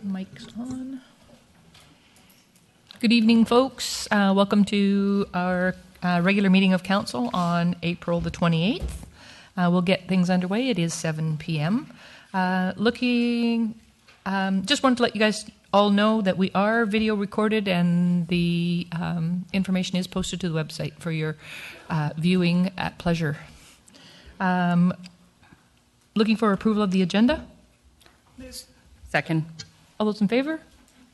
Mic's on. Good evening, folks. Welcome to our regular meeting of council on April the 28th. We'll get things underway. It is 7 p.m. Just wanted to let you guys all know that we are video recorded and the information is posted to the website for your viewing at pleasure. Looking for approval of the agenda? Second. All those in favor?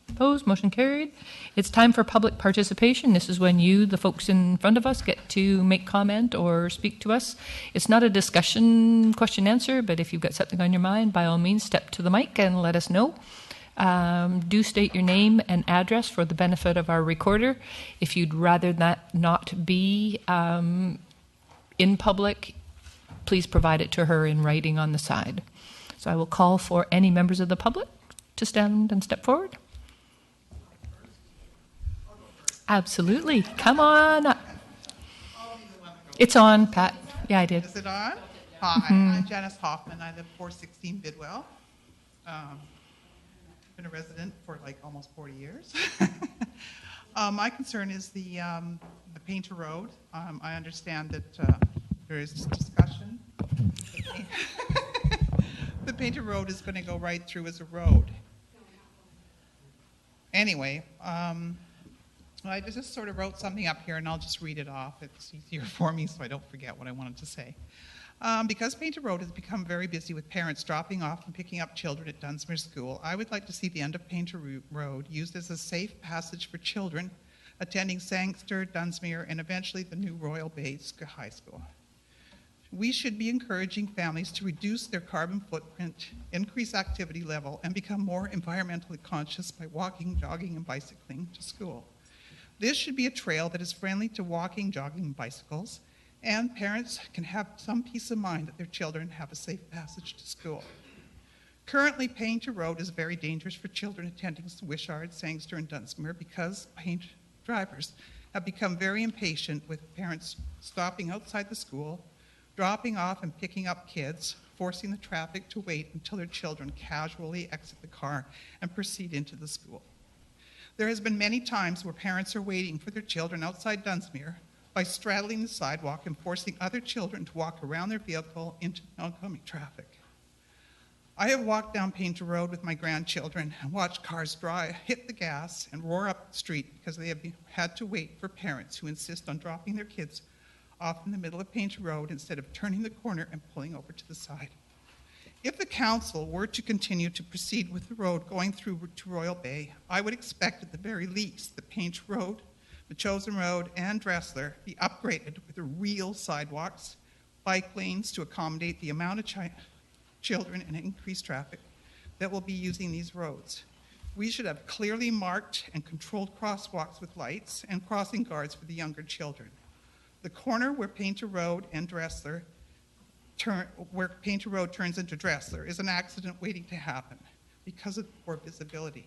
Opposed? Motion carried. It's time for public participation. This is when you, the folks in front of us, get to make comment or speak to us. It's not a discussion question answer, but if you've got something on your mind, by all means, step to the mic and let us know. Do state your name and address for the benefit of our recorder. If you'd rather that not be in public, please provide it to her in writing on the side. So I will call for any members of the public to stand and step forward. Absolutely. Come on up. It's on, Pat. Yeah, I did. Is it on? Hi, I'm Janice Hoffman. I live 416 Bidwell. Been a resident for like almost 40 years. My concern is the Painter Road. I understand that there is discussion. The Painter Road is going to go right through as a road. Anyway, I just sort of wrote something up here, and I'll just read it off. It's easier for me so I don't forget what I wanted to say. Because Painter Road has become very busy with parents dropping off and picking up children at Dunsmuir School, I would like to see the end of Painter Road used as a safe passage for children attending Sangster, Dunsmuir, and eventually the new Royal Bay High School. We should be encouraging families to reduce their carbon footprint, increase activity level, and become more environmentally conscious by walking, jogging, and bicycling to school. This should be a trail that is friendly to walking, jogging, and bicycles, and parents can have some peace of mind that their children have a safe passage to school. Currently, Painter Road is very dangerous for children attending Wishart, Sangster, and Dunsmuir because Painter drivers have become very impatient with parents stopping outside the school, dropping off and picking up kids, forcing the traffic to wait until their children casually exit the car and proceed into the school. There has been many times where parents are waiting for their children outside Dunsmuir by straddling the sidewalk and forcing other children to walk around their vehicle into oncoming traffic. I have walked down Painter Road with my grandchildren and watched cars hit the gas and roar up the street because they have had to wait for parents who insist on dropping their kids off in the middle of Painter Road instead of turning the corner and pulling over to the side. If the council were to continue to proceed with the road going through to Royal Bay, I would expect at the very least the Painter Road, Machosen Road, and Dressler be upgraded with real sidewalks, bike lanes to accommodate the amount of children and increased traffic that will be using these roads. We should have clearly marked and controlled crosswalks with lights and crossing guards for the younger children. The corner where Painter Road and Dressler where Painter Road turns into Dressler is an accident waiting to happen because of poor visibility.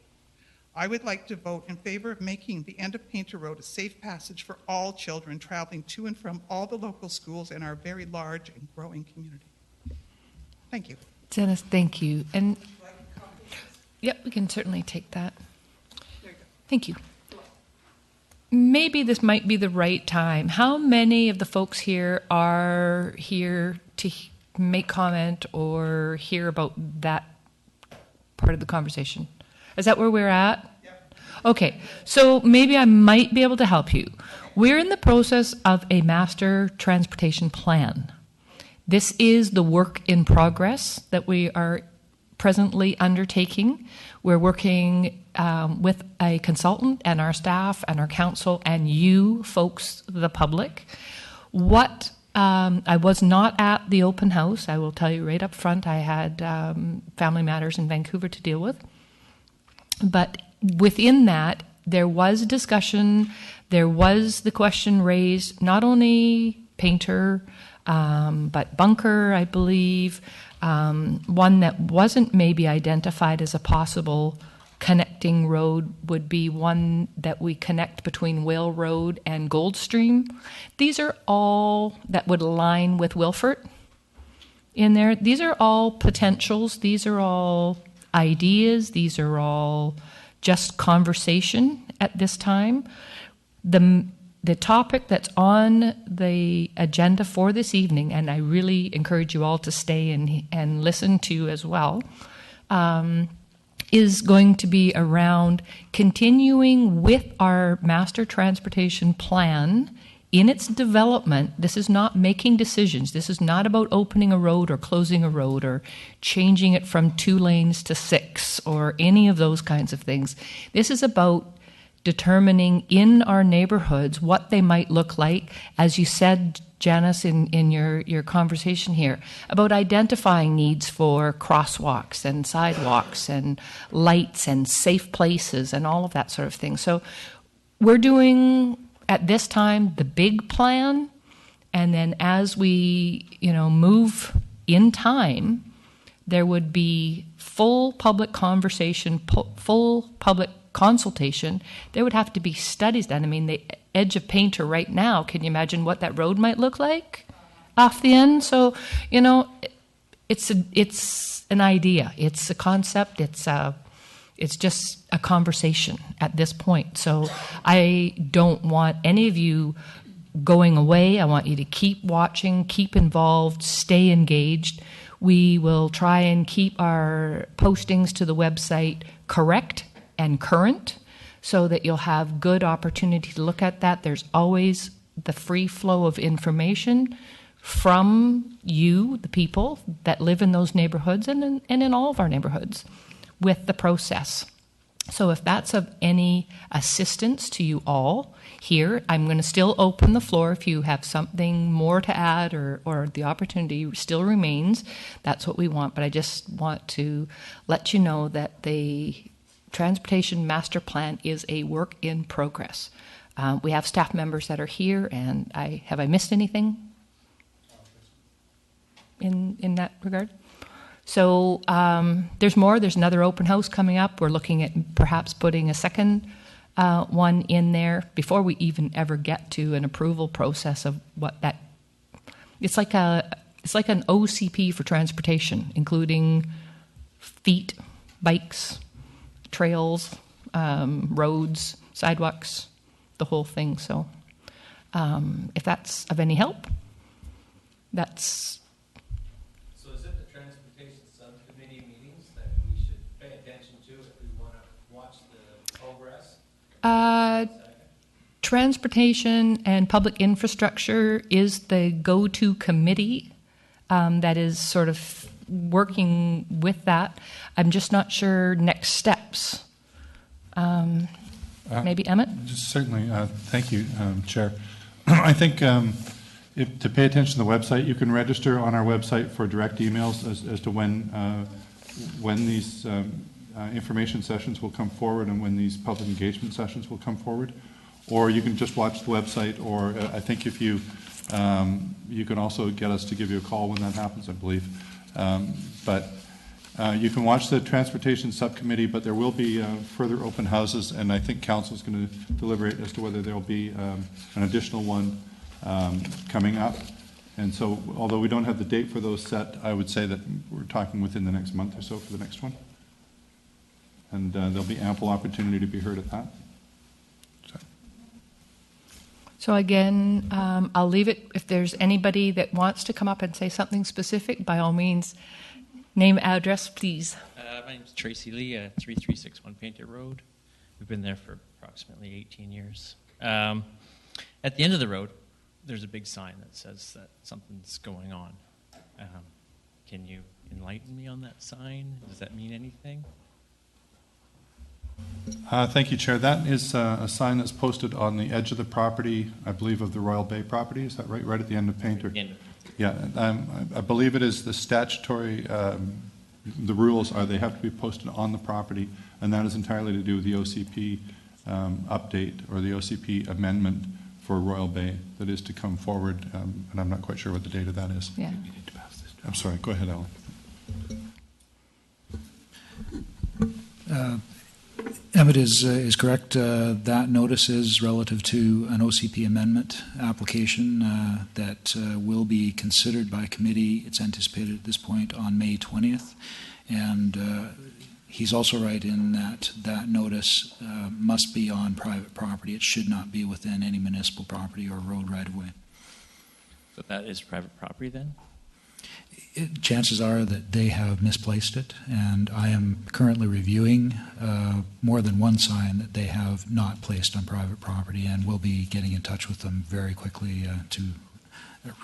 I would like to vote in favor of making the end of Painter Road a safe passage for all children traveling to and from all the local schools in our very large and growing community. Thank you. Dennis, thank you. And yep, we can certainly take that. There you go. Thank you. Maybe this might be the right time. How many of the folks here are here to make comment or hear about that part of the conversation? Is that where we're at? Yep. Okay, so maybe I might be able to help you. We're in the process of a master transportation plan. This is the work in progress that we are presently undertaking. We're working with a consultant and our staff and our council and you folks, the public. I was not at the open house. I will tell you right up front. I had family matters in Vancouver to deal with. But within that, there was discussion. There was the question raised, not only Painter, but Bunker, I believe. One that wasn't maybe identified as a possible connecting road would be one that we connect between Whale Road and Goldstream. These are all that would align with Wilfort in there. These are all potentials. These are all ideas. These are all just conversation at this time. The topic that's on the agenda for this evening, and I really encourage you all to stay and listen to as well, is going to be around continuing with our master transportation plan in its development. This is not making decisions. This is not about opening a road or closing a road or changing it from 2 lanes to 6 or any of those kinds of things. This is about determining in our neighborhoods what they might look like, as you said, Janice, in your conversation here, about identifying needs for crosswalks and sidewalks and lights and safe places and all of that sort of thing. So we're doing, at this time, the big plan, and then as we, move in time, there would be full public conversation, full public consultation. There would have to be studies done. I mean, the edge of Painter right now, can you imagine what that road might look like off the end? So, it's an idea. It's a concept. It's just a conversation at this point. So I don't want any of you going away. I want you to keep watching, keep involved, stay engaged. We will try and keep our postings to the website correct and current so that you'll have good opportunity to look at that. There's always the free flow of information from you, the people that live in those neighborhoods and in all of our neighborhoods with the process. So if that's of any assistance to you all here, I'm going to still open the floor. If you have something more to add or the opportunity still remains, that's what we want. But I just want to let you know that the Transportation Master Plan is a work in progress. We have staff members that are here, and have I missed anything in that regard? So there's more. There's another open house coming up. We're looking at perhaps putting a second one in there before we even ever get to an approval process of what that. It's like an OCP for transportation, including feet, bikes, trails, roads, sidewalks, the whole thing. So if that's of any help, that's. So is it the transportation subcommittee meetings that we should pay attention to if we want to watch the progress? Transportation and public infrastructure is the go-to committee that is sort of working with that. I'm just not sure next steps. Maybe Emmett? Certainly. Thank you, Chair. I think to pay attention to the website, you can register on our website for direct emails as to when these information sessions will come forward and when these public engagement sessions will come forward. Or you can just watch the website, or I think if you can also get us to give you a call when that happens, I believe. But you can watch the Transportation Subcommittee, but there will be further open houses, and I think Council is going to deliberate as to whether there will be an additional one coming up. And so, although we don't have the date for those set, I would say that we're talking within the next month or so for the next one. And there'll be ample opportunity to be heard at that. So again, I'll leave it. If there's anybody that wants to come up and say something specific, by all means, name, address, please. My name's Tracy Lee, 3361 Painter Road. We've been there for approximately 18 years. At the end of the road, there's a big sign that says that something's going on. Can you enlighten me on that sign? Does that mean anything? Thank you, Chair. That is a sign that's posted on the edge of the property, I believe, of the Royal Bay property. Is that right? Right at the end of Painter? Yeah, I believe it is the statutory, the rules are they have to be posted on the property, and that is entirely to do with the OCP update or the OCP amendment for Royal Bay that is to come forward, and I'm not quite sure what the date of that is. Yeah. I'm sorry, go ahead, Alan. Emmett is correct. That notice is relative to an OCP amendment application that will be considered by committee. It's anticipated at this point on May 20th. And he's also right in that that notice must be on private property. It should not be within any municipal property or road right-of-way. So that is private property then? Chances are that they have misplaced it, and I am currently reviewing more than one sign that they have not placed on private property, and will be getting in touch with them very quickly to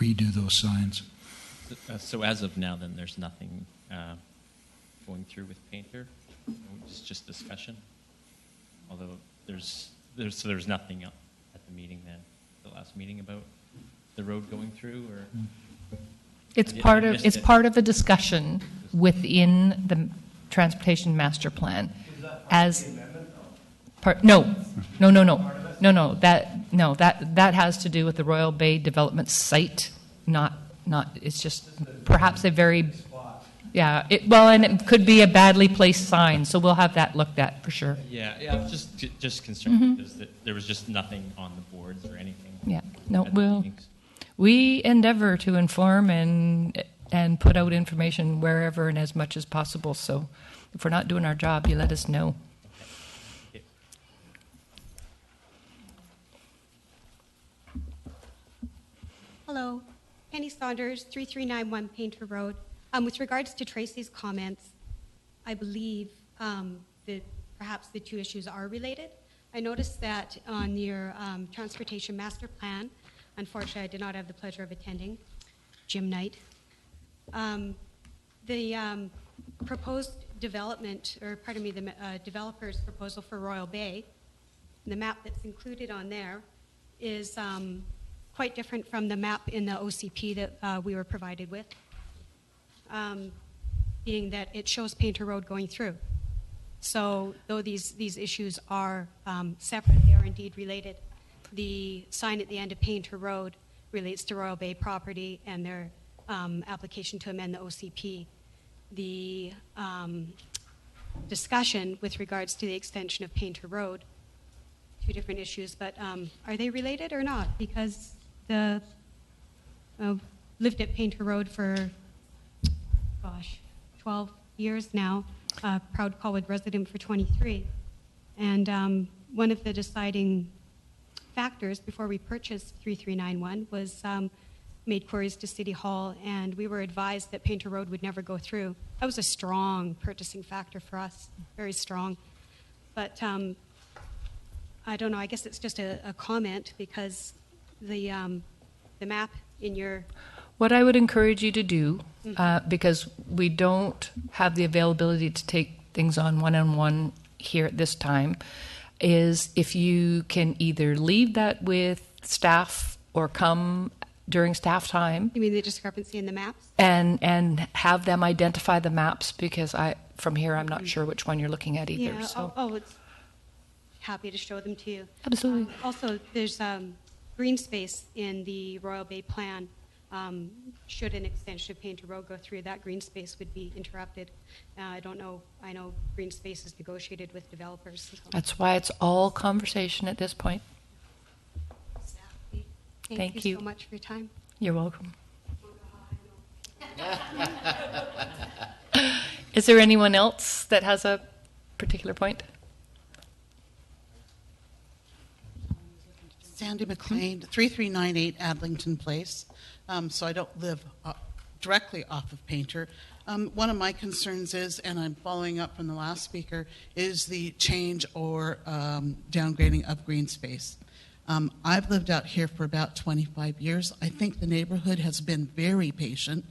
redo those signs. So as of now, then, there's nothing going through with Painter? It's just discussion? Although there's nothing at the meeting then, the last meeting about the road going through, or? It's part of a discussion within the transportation master plan. As part, no. That has to do with the Royal Bay Development site. Not. It's just perhaps a very. Yeah. And it could be a badly placed sign. So we'll have that looked at for sure. Yeah. I was just concerned because there was just nothing on the boards or anything. Yeah. No. We endeavor to inform and put out information wherever and as much as possible. So if we're not doing our job, you let us know. Okay. Hello, Penny Saunders, 3391 Painter Road. With regards to Tracy's comments, I believe that perhaps the two issues are related. I noticed that on your transportation master plan, unfortunately, I did not have the pleasure of attending gym night. The proposed development, or pardon me, the developer's proposal for Royal Bay, the map that's included on there is quite different from the map in the OCP that we were provided with, being that it shows Painter Road going through. So though these issues are separate, they are indeed related. The sign at the end of Painter Road relates to Royal Bay property and their application to amend the OCP. The discussion with regards to the extension of Painter Road, two different issues, but are they related or not? Because the lived at Painter Road for, 12 years now, proud Colwood resident for 23. And one of the deciding factors before we purchased 3391 was made queries to City Hall, and we were advised that Painter Road would never go through. That was a strong purchasing factor for us, very strong. But I don't know, I guess it's just a comment, because the map in your... What I would encourage you to do, because we don't have the availability to take things on one-on-one here at this time, is if you can either leave that with staff or come during staff time. You mean the discrepancy in the maps? And have them identify the maps, because from here I'm not sure which one you're looking at either. Yeah, So. it's happy to show them to you. Absolutely. Also, there's green space in the Royal Bay plan. Should an extension of Painter Road go through, that green space would be interrupted. I don't know. I know green space is negotiated with developers. So. That's why it's all conversation at this point. Thank you so much for your time. You're welcome. Is there anyone else that has a particular point? Sandy McLean, 3398 Adlington Place. So I don't live directly off of Painter. One of my concerns is, and I'm following up from the last speaker, is the change or downgrading of green space. I've lived out here for about 25 years. I think the neighborhood has been very patient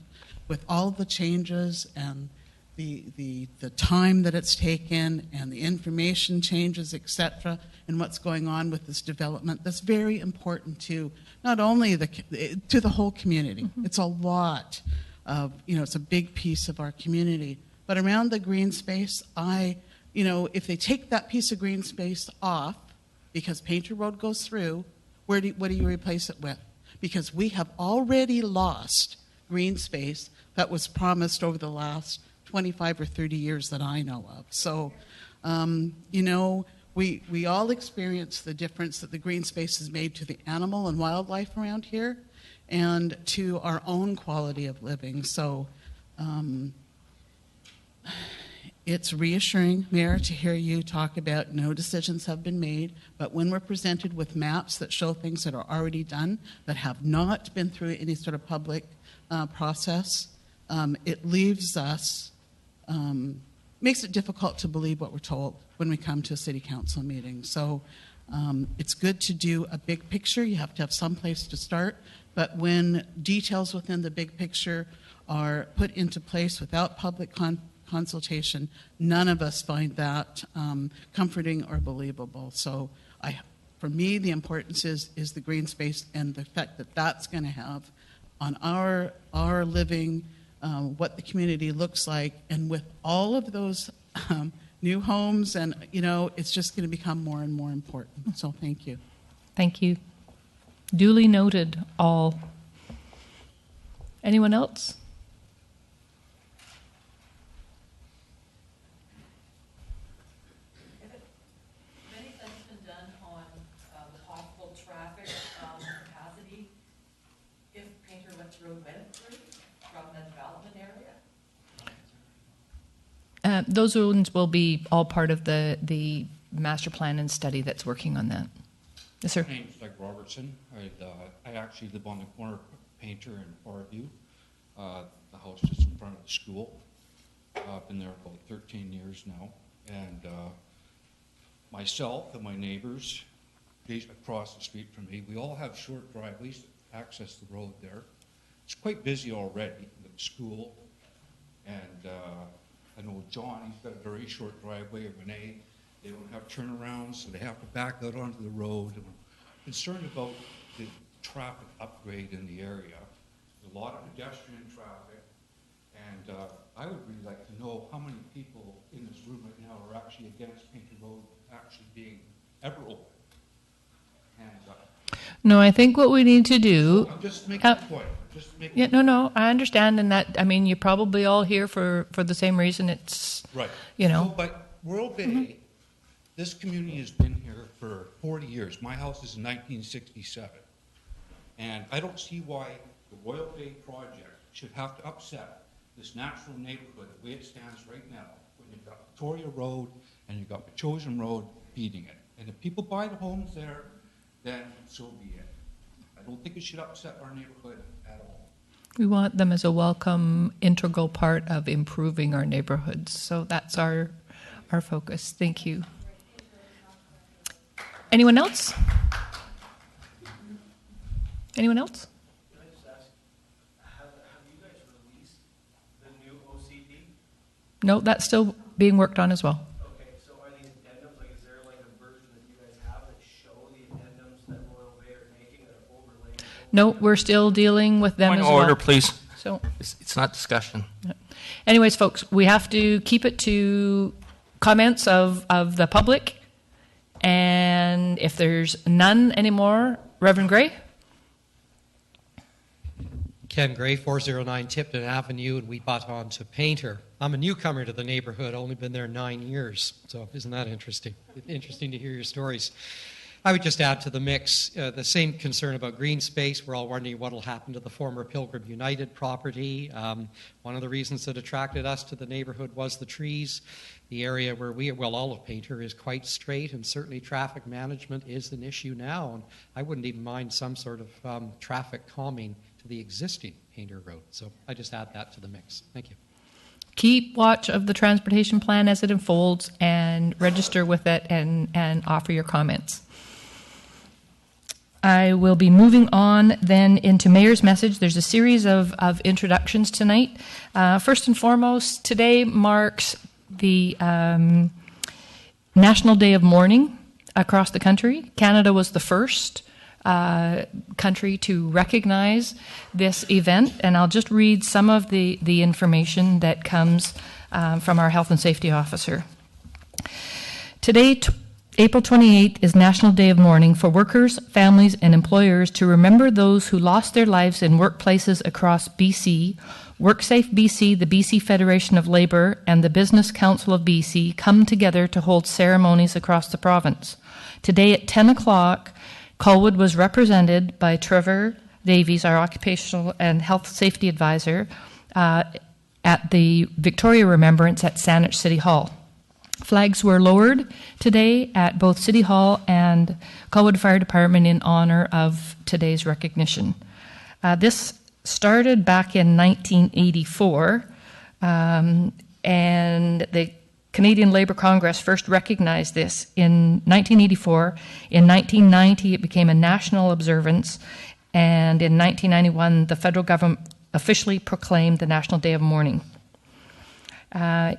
with all of the changes and the time that it's taken and the information changes, etc., and what's going on with this development. That's very important to not only to the whole community. Mm-hmm. It's a lot of, it's a big piece of our community. But around the green space, if they take that piece of green space off because Painter Road goes through, what do you replace it with? Because we have already lost green space that was promised over the last 25 or 30 years that I know of. So, we all experience the difference that the green space has made to the animal and wildlife around here and to our own quality of living. So, It's reassuring, Mayor, to hear you talk about no decisions have been made, but when we're presented with maps that show things that are already done, that have not been through any sort of public process, it leaves us, makes it difficult to believe what we're told when we come to a city council meeting. So it's good to do a big picture. You have to have some place to start, but when details within the big picture are put into place without public consultation, none of us find that comforting or believable. So for me, the importance is the green space and the effect that that's going to have on our living, what the community looks like, and with all of those new homes, and it's just going to become more and more important. So thank you. Thank you. Duly noted, all. Anyone else? Those zones will be all part of the master plan and study that's working on that. Yes, sir. My name's Doug Robertson. I actually live on the corner of Painter and Farview. The house just in front of the school. I've been there about 13 years now. And myself and my neighbors across the street from me, we all have short driveways to access the road there. It's quite busy already with the school. And I know John, he's got a very short driveway, or Renee. They don't have turnarounds, so they have to back out onto the road. And I'm concerned about the traffic upgrade in the area. There's a lot of pedestrian traffic, and I would really like to know how many people in this room right now are actually against Painter Road actually being ever open. Hands up. No, I think what we need to do. I'm just making a point. Yeah, no, I understand, and that, I mean, you're probably all here for the same reason. It's right. So, but Royal Bay, this community has been here for 40 years. My house is in 1967, and I don't see why the Royal Bay project should have to upset this natural neighborhood the way it stands right now. When you've got Victoria Road and you've got Chosen Road feeding it, and if people buy the homes there, then so be it. I don't think it should upset our neighborhood at all. we want them as a welcome, integral part of improving our neighborhoods. So that's our focus. Thank you. Anyone else? Anyone else? Can I just ask, have you guys released the new OCD? No, that's still being worked on as well. Okay, so are these addendums, like, is there like a version that you guys have that show the addendums that Royal Bay are making that are overlaying? No, we're still dealing with them Point as of well. order, please. So, It's not discussion. anyways, folks, we have to keep it to comments of the public. And if there's none anymore, Reverend Gray? Ken Gray, 409 Tipton Avenue, and we bought on to Painter. I'm a newcomer to the neighborhood, only been there 9 years, so isn't that interesting? Interesting to hear your stories. I would just add to the mix the same concern about green space. We're all wondering what will happen to the former Pilgrim United property. One of the reasons that attracted us to the neighborhood was the trees. The area where all of Painter is quite straight, and certainly traffic management is an issue now. And I wouldn't even mind some sort of traffic calming to the existing Painter Road. So I just add that to the mix. Thank you. Keep watch of the transportation plan as it unfolds and register with it and offer your comments. I will be moving on then into Mayor's message. There's a series of introductions tonight. First and foremost, today marks the National Day of Mourning across the country. Canada was the first country to recognize this event, and I'll just read some of the information that comes from our health and safety officer. Today, April 28th is National Day of Mourning for workers, families, and employers to remember those who lost their lives in workplaces across BC. WorkSafe BC, the BC Federation of Labour, and the Business Council of BC come together to hold ceremonies across the province. Today at 10 o'clock, Colwood was represented by Trevor Davies, our occupational and health safety advisor, at the Victoria Remembrance at Saanich City Hall. Flags were lowered today at both City Hall and Colwood Fire Department in honor of today's recognition. This started back in 1984, and the Canadian Labour Congress first recognized this in 1984. In 1990, it became a national observance, and in 1991, the federal government officially proclaimed the National Day of Mourning.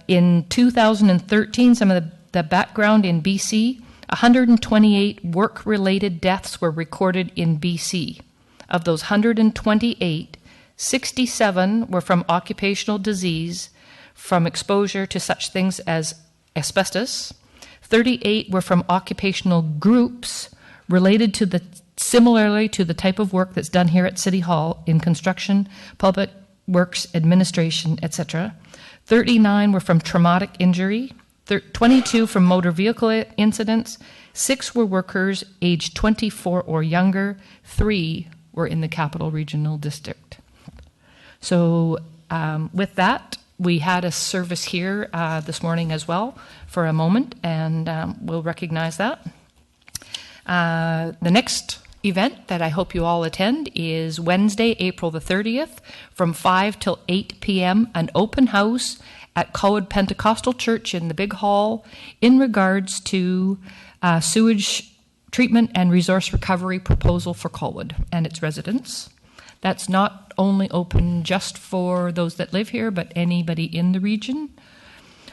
In 2013, some of the background in BC, 128 work-related deaths were recorded in BC. Of those 128, 67 were from occupational disease, from exposure to such things as asbestos. 38 were from occupational groups related to similarly to the type of work that's done here at City Hall in construction, public works, administration, etc. 39 were from traumatic injury, 22 from motor vehicle incidents, 6 were workers aged 24 or younger, 3 were in the Capital Regional District. So with that, we had a service here this morning as well for a moment, and we'll recognize that. The next event that I hope you all attend is Wednesday, April the 30th, from 5 till 8 p.m., an open house at Colwood Pentecostal Church in the Big Hall in regards to sewage treatment and resource recovery proposal for Colwood and its residents. That's not only open just for those that live here, but anybody in the region.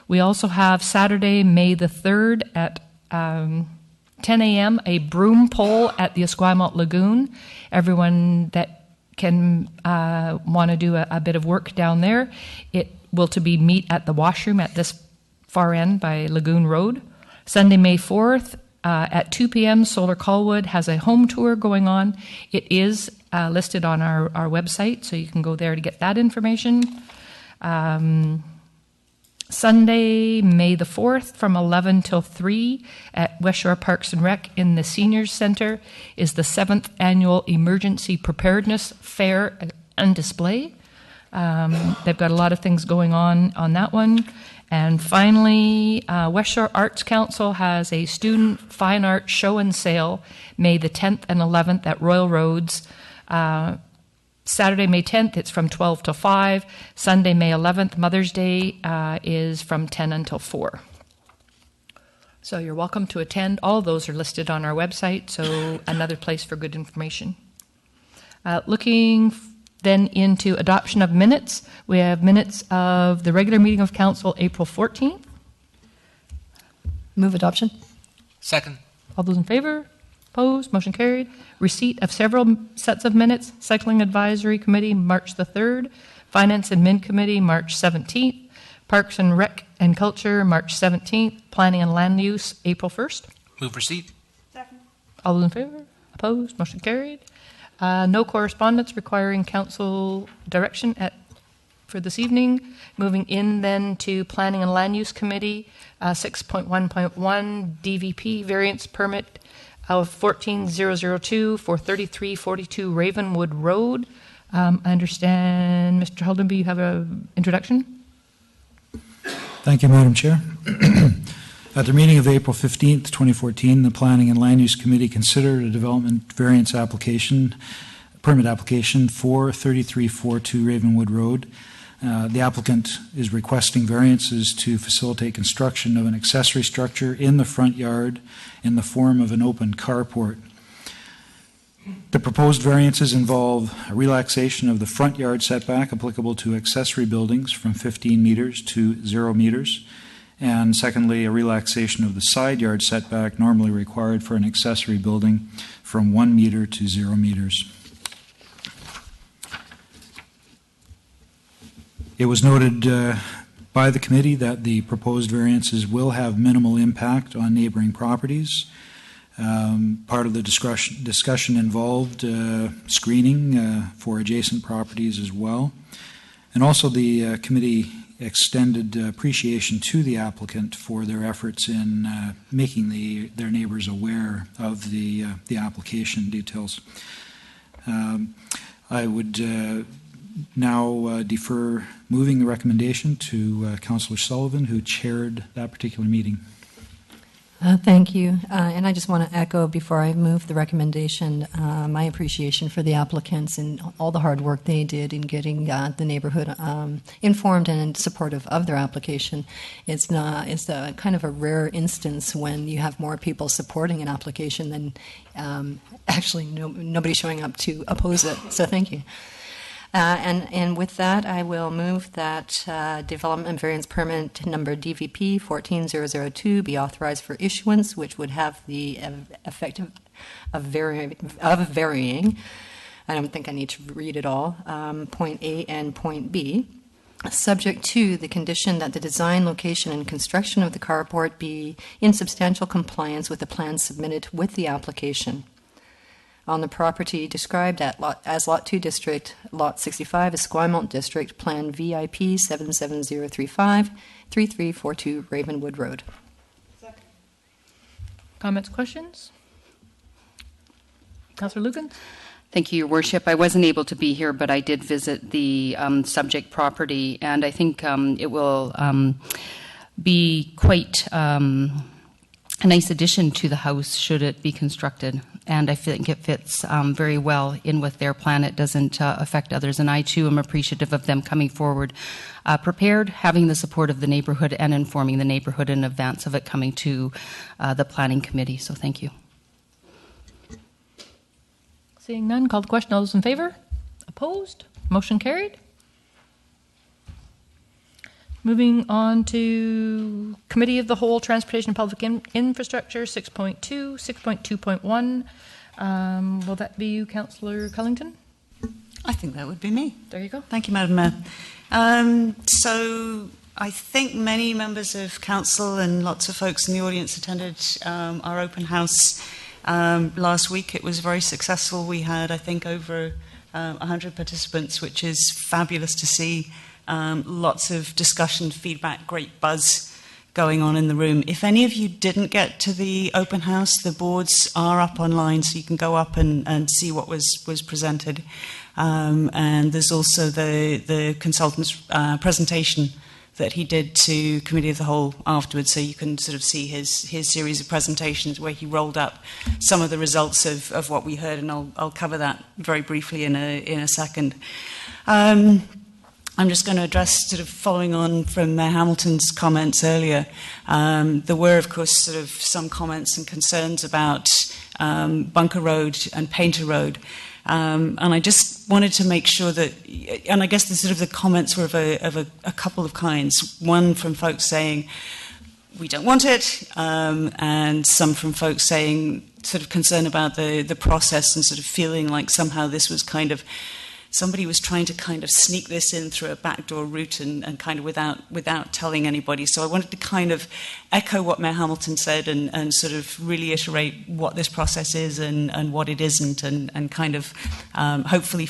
We also have Saturday, May the 3rd at 10 a.m., a broom pole at the Esquimalt Lagoon. Everyone that can want to do a bit of work down there, it will to be meet at the washroom at this far end by Lagoon Road. Sunday, May 4th at 2 p.m., Solar Colwood has a home tour going on. It is listed on our website, so you can go there to get that information. Sunday, May the 4th, from 11 till 3 at West Shore Parks and Rec in the Seniors Center is the 7th Annual Emergency Preparedness Fair and Display. They've got a lot of things going on that one. And finally, West Shore Arts Council has a student fine art show and sale May the 10th and 11th at Royal Roads. Saturday, May 10th, it's from 12 till 5. Sunday, May 11th, Mother's Day, is from 10 until 4. So you're welcome to attend. All of those are listed on our website, so another place for good information. Looking then into adoption of minutes, we have minutes of the regular meeting of council April 14th. Move adoption. Second. All those in favor? Opposed? Motion carried. Receipt of several sets of minutes. Cycling Advisory Committee, March the 3rd. Finance and Min Committee, March 17th. Parks and Rec and Culture, March 17th. Planning and Land Use, April 1st. Move receipt. Second. All those in favor? Opposed? Motion carried. No correspondence requiring council direction for this evening. Moving in then to Planning and Land Use Committee, 6.1.1 DVP Variance Permit of 14-002 for 3342 Ravenwood Road. I understand, Mr. Holdenby, you have an introduction? Thank you, Madam Chair. At their meeting of April 15th, 2014, the Planning and Land Use Committee considered a development variance permit application for 3342 Ravenwood Road. The applicant is requesting variances to facilitate construction of an accessory structure in the front yard in the form of an open carport. The proposed variances involve a relaxation of the front yard setback applicable to accessory buildings from 15 meters to 0 meters. And secondly, a relaxation of the side yard setback normally required for an accessory building from 1 meter to 0 meters. It was noted by the committee that the proposed variances will have minimal impact on neighboring properties. Part of the discussion involved screening for adjacent properties as well. And also the committee extended appreciation to the applicant for their efforts in making their neighbors aware of the application details. I would now defer moving the recommendation to Councillor Sullivan, who chaired that particular meeting. Thank you. And I just want to echo, before I move the recommendation, my appreciation for the applicants and all the hard work they did in getting the neighborhood informed and supportive of their application. It's a kind of a rare instance when you have more people supporting an application than actually nobody showing up to oppose it. So thank you. And with that, I will move that Development Variance Permit number DVP-14-002 be authorized for issuance, which would have the effect of varying. I don't think I need to read it all. Point A and point B, subject to the condition that the design, location, and construction of the carport be in substantial compliance with the plans submitted with the application. On the property described as Lot 2 District, Lot 65, Esquimalt District, Plan VIP 77035, 3342 Ravenwood Road. Second. Comments, questions? Councillor Lucan? Thank you, Your Worship. I wasn't able to be here, but I did visit the subject property, and I think it will be quite a nice addition to the house should it be constructed. And I think it fits very well in with their plan. It doesn't affect others. And I, too, am appreciative of them coming forward prepared, having the support of the neighborhood, and informing the neighborhood in advance of it coming to the planning committee. So thank you. Seeing none, call the question. All those in favor? Opposed? Motion carried. Moving on to Committee of the Whole, Transportation and Public Infrastructure, 6.2, 6.2.1. Will that be you, Councillor Cullington? I think that would be me. There you go. Thank you, Madam Mayor. So I think many members of Council and lots of folks in the audience attended our open house last week. It was very successful. We had, I think, over 100 participants, which is fabulous to see. Lots of discussion, feedback, great buzz going on in the room. If any of you didn't get to the open house, the boards are up online, so you can go up and see what was presented. And there's also the consultant's presentation that he did to Committee of the Whole afterwards, so you can sort of see his series of presentations where he rolled up some of the results of what we heard, and I'll cover that very briefly in a second. I'm just going to address, sort of following on from Mayor Hamilton's comments earlier. There were, of course, sort of some comments and concerns about Bunker Road and Painter Road. And I just wanted to make sure that, and I guess the comments were of a couple of kinds. One from folks saying, we don't want it, and some from folks saying, sort of concern about the process and sort of feeling like somehow this was kind of, somebody was trying to kind of sneak this in through a backdoor route and kind of without telling anybody. So I wanted to kind of echo what Mayor Hamilton said and sort of really iterate what this process is and what it isn't, and kind of hopefully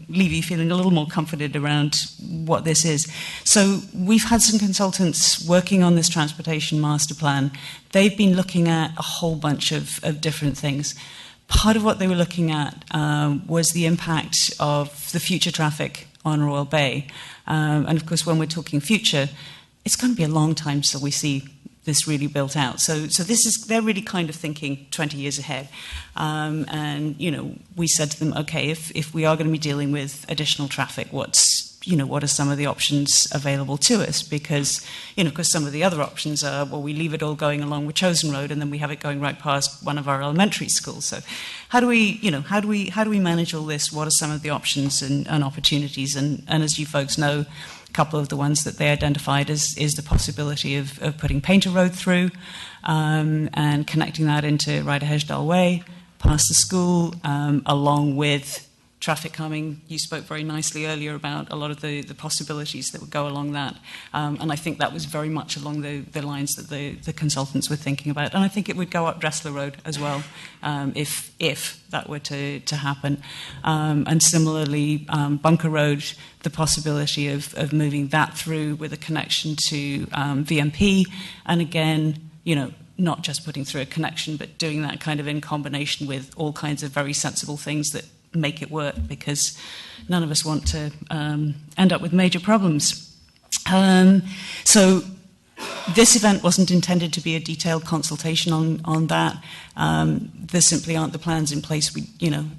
leave you feeling a little more comforted around what this is. So we've had some consultants working on this transportation master plan. They've been looking at a whole bunch of different things. Part of what they were looking at was the impact of the future traffic on Royal Bay. And of course, when we're talking future, it's going to be a long time till we see this really built out. So they're really kind of thinking 20 years ahead. And, we said to them, okay, if we are going to be dealing with additional traffic, what are some of the options available to us? Because, because some of the other options are, well, we leave it all going along with Chosen Road, and then we have it going right past one of our elementary schools. So how do we manage all this? What are some of the options and opportunities? And as you folks know, a couple of the ones that they identified is the possibility of putting Painter Road through and connecting that into Ryder Hedgedale Way, past the school, along with traffic calming. You spoke very nicely earlier about a lot of the possibilities that would go along that. And I think that was very much along the lines that the consultants were thinking about. And I think it would go up Dressler Road as well, if that were to happen. And similarly, Bunker Road, the possibility of moving that through with a connection to VMP. And again, not just putting through a connection, but doing that kind of in combination with all kinds of very sensible things that make it work, because none of us want to end up with major problems. So this event wasn't intended to be a detailed consultation on that. There simply aren't the plans in place.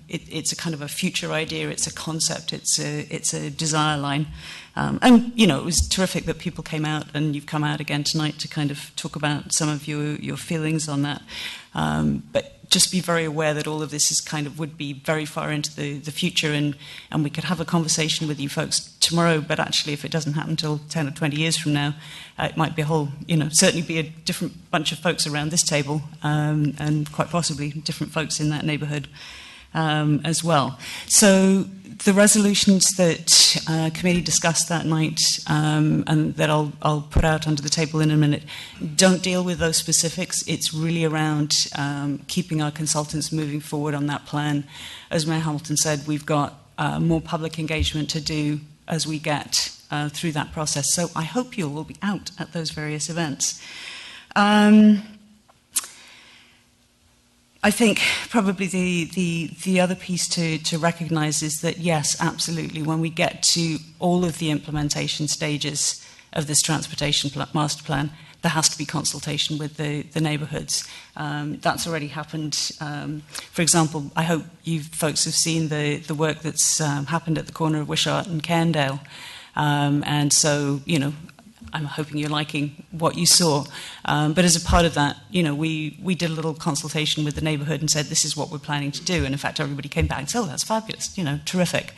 It's a kind of a future idea. It's a concept. It's a desire line. And it was terrific that people came out, and you've come out again tonight to kind of talk about some of your feelings on that. But just be very aware that all of this would be very far into the future, and we could have a conversation with you folks tomorrow, but actually if it doesn't happen until 10 or 20 years from now, it might be certainly be a different bunch of folks around this table, and quite possibly different folks in that neighbourhood as well. So the resolutions that committee discussed that night, and that I'll put out under the table in a minute, don't deal with those specifics. It's really around keeping our consultants moving forward on that plan. As Mayor Hamilton said, we've got more public engagement to do as we get through that process. So I hope you will be out at those various events. I think probably the other piece to recognise is that, yes, absolutely, when we get to all of the implementation stages of this transportation master plan, there has to be consultation with the neighbourhoods. That's already happened. For example, I hope you folks have seen the work that's happened at the corner of Wishart and Cairndale. And so, I'm hoping you're liking what you saw. But as a part of that, we did a little consultation with the neighbourhood and said, this is what we're planning to do. And in fact, everybody came back and said, oh, that's fabulous, terrific.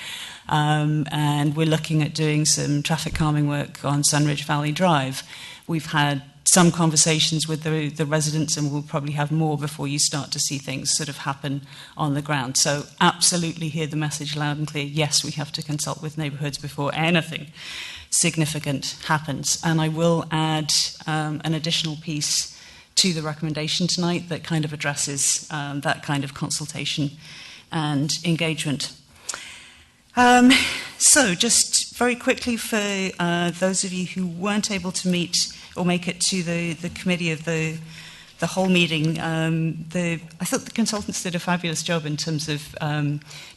And we're looking at doing some traffic calming work on Sunridge Valley Drive. We've had some conversations with the residents, and we'll probably have more before you start to see things sort of happen on the ground. So absolutely hear the message loud and clear. Yes, we have to consult with neighbourhoods before anything significant happens. And I will add an additional piece to the recommendation tonight that kind of addresses that kind of consultation and engagement. So just very quickly, for those of you who weren't able to meet or make it to the committee of the whole meeting, I thought the consultants did a fabulous job in terms of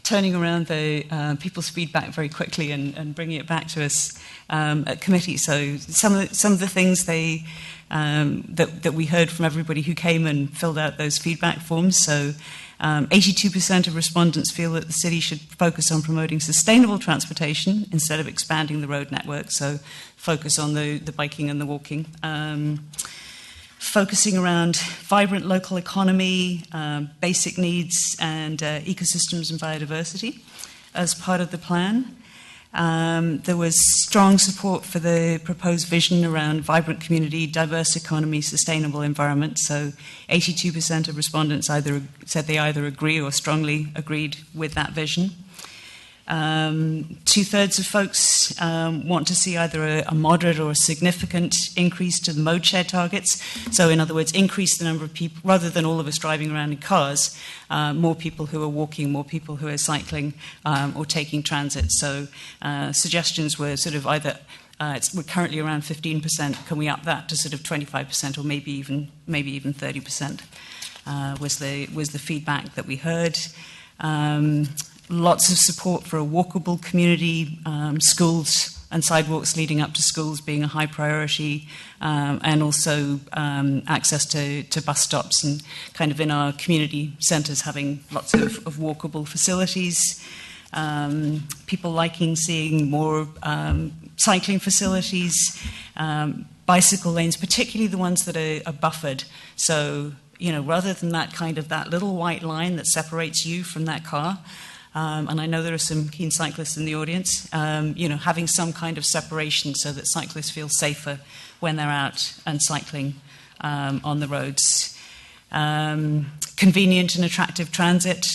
turning around the people's feedback very quickly and bringing it back to us at committee. So some of the things that we heard from everybody who came and filled out those feedback forms. So 82% of respondents feel that the city should focus on promoting sustainable transportation instead of expanding the road network. So focus on the biking and the walking. Focusing around vibrant local economy, basic needs, and ecosystems and biodiversity as part of the plan. There was strong support for the proposed vision around vibrant community, diverse economy, sustainable environment. So 82% of respondents said they either agree or strongly agreed with that vision. 2/3 of folks want to see either a moderate or a significant increase to the mode share targets. So in other words, increase the number of people, rather than all of us driving around in cars, more people who are walking, more people who are cycling or taking transit. So suggestions were sort of either, we're currently around 15%, can we up that to sort of 25% or maybe even 30% was the feedback that we heard. Lots of support for a walkable community, schools and sidewalks leading up to schools being a high priority, and also access to bus stops and kind of in our community centres having lots of walkable facilities. People liking seeing more cycling facilities, bicycle lanes, particularly the ones that are buffered. So, rather than that little white line that separates you from that car, and I know there are some keen cyclists in the audience, having some kind of separation so that cyclists feel safer when they're out and cycling on the roads. Convenient and attractive transit,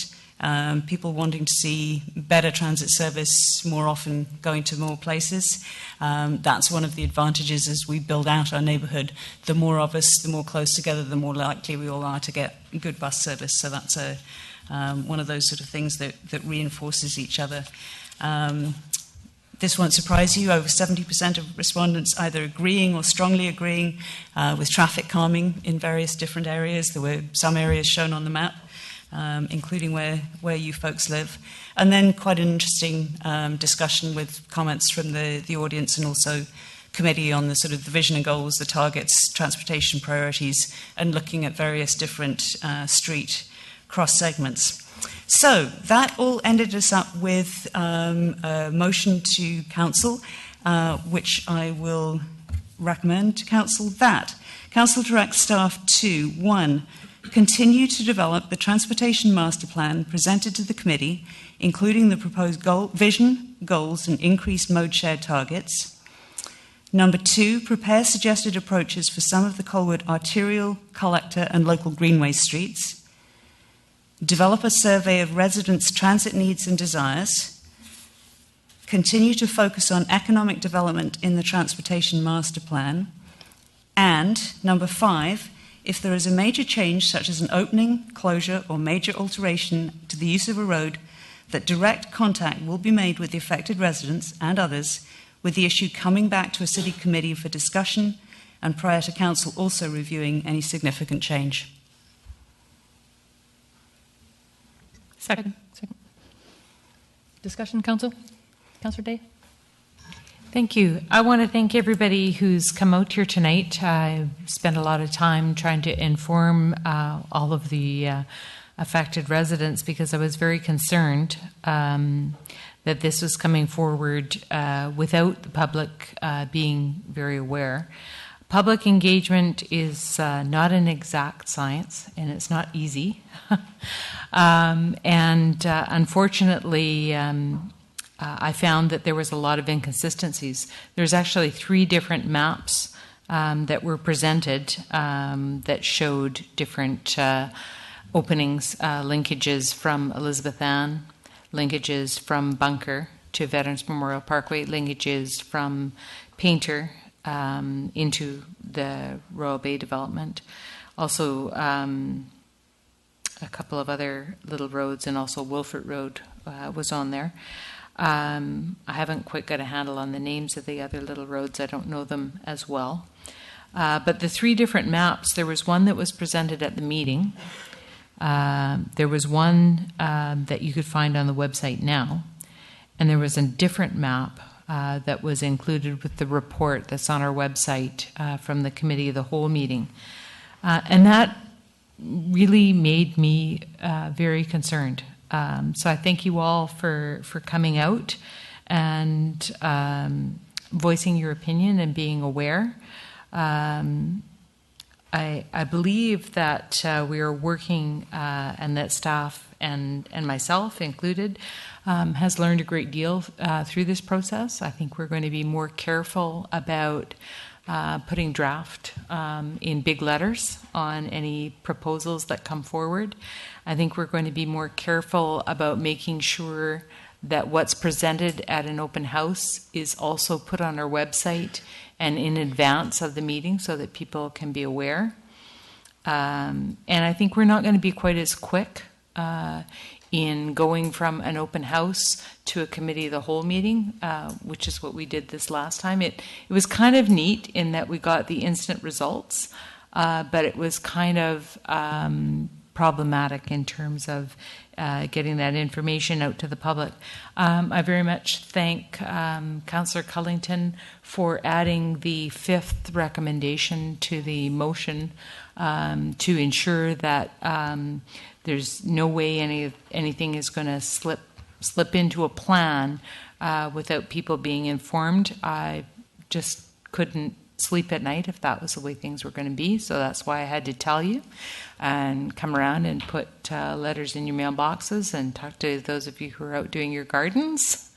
people wanting to see better transit service more often, going to more places. That's one of the advantages as we build out our neighbourhood. The more of us, the more close together, the more likely we all are to get good bus service. So that's one of those sort of things that reinforces each other. This won't surprise you. Over 70% of respondents either agreeing or strongly agreeing with traffic calming in various different areas. There were some areas shown on the map including where you folks live. And then quite an interesting discussion with comments from the audience and also committee on the sort of the vision and goals, the targets, transportation priorities, and looking at various different street cross segments. So that all ended us up with a motion to Council, which I will recommend to Council that Council directs staff to 1. Continue to develop the Transportation Master Plan presented to the committee, including the proposed vision, goals, and increased mode share targets. Number 2, prepare suggested approaches for some of the Colwood arterial, collector, and local greenway streets. Develop a survey of residents' transit needs and desires. Continue to focus on economic development in the Transportation Master Plan. And number 5, if there is a major change, such as an opening, closure, or major alteration to the use of a road, that direct contact will be made with the affected residents and others, with the issue coming back to a city committee for discussion and prior to council also reviewing any significant change. Second. Discussion, Council? Councillor Day? Thank you. I want to thank everybody who's come out here tonight. I spent a lot of time trying to inform all of the affected residents because I was very concerned that this was coming forward without the public being very aware. Public engagement is not an exact science, and it's not easy. Unfortunately, I found that there was a lot of inconsistencies. There's actually 3 different maps that were presented that showed different openings, linkages from Elizabeth Ann, linkages from Bunker to Veterans Memorial Parkway, linkages from Painter into the Royal Bay development. Also, a couple of other little roads, and also Wilford Road was on there. I haven't quite got a handle on the names of the other little roads. I don't know them as well. But the 3 different maps, there was one that was presented at the meeting. There was one that you could find on the website now, and there was a different map that was included with the report that's on our website from the Committee of the Whole meeting. And that really made me very concerned. So I thank you all for coming out and voicing your opinion and being aware. I believe that we are working and that staff and myself included has learned a great deal through this process. I think we're going to be more careful about putting draft in big letters on any proposals that come forward. I think we're going to be more careful about making sure that what's presented at an open house is also put on our website and in advance of the meeting so that people can be aware. And I think we're not going to be quite as quick in going from an open house to a committee of the whole meeting, which is what we did this last time. It was kind of neat in that we got the instant results, but it was kind of problematic in terms of getting that information out to the public. I very much thank Councillor Cullington for adding the 5th recommendation to the motion to ensure that there's no way anything is going to slip into a plan without people being informed. I just couldn't sleep at night if that was the way things were going to be, so that's why I had to tell you and come around and put letters in your mailboxes and talk to those of you who are out doing your gardens.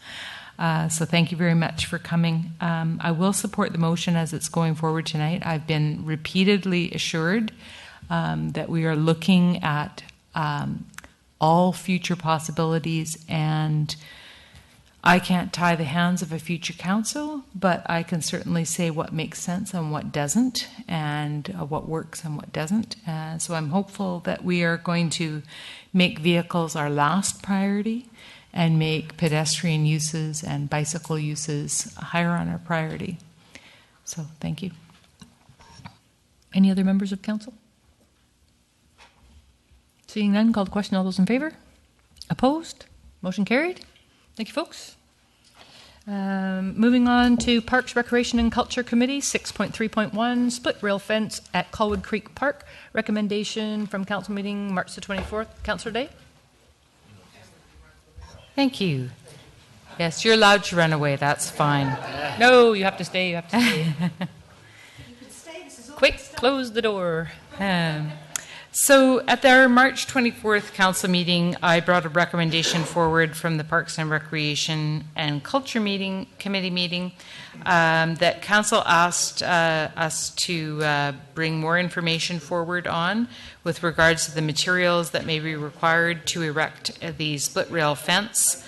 So thank you very much for coming. I will support the motion as it's going forward tonight. I've been repeatedly assured that we are looking at all future possibilities, and I can't tie the hands of a future council, but I can certainly say what makes sense and what doesn't, and what works and what doesn't. So I'm hopeful that we are going to make vehicles our last priority and make pedestrian uses and bicycle uses higher on our priority. So thank you. Any other members of council? Seeing none, call the question. All those in favor? Opposed? Motion carried. Thank you, folks. Moving on to Parks, Recreation and Culture Committee, 6.3.1, split rail fence at Colwood Creek Park. Recommendation from council meeting March the 24th. Councillor Day? Thank you. Yes, you're allowed to run away. That's fine. No, you have to stay. You have to stay. Quick, close the door. So at our March 24th council meeting, I brought a recommendation forward from the Parks and Recreation and Culture committee meeting that council asked us to bring more information forward on with regards to the materials that may be required to erect the split rail fence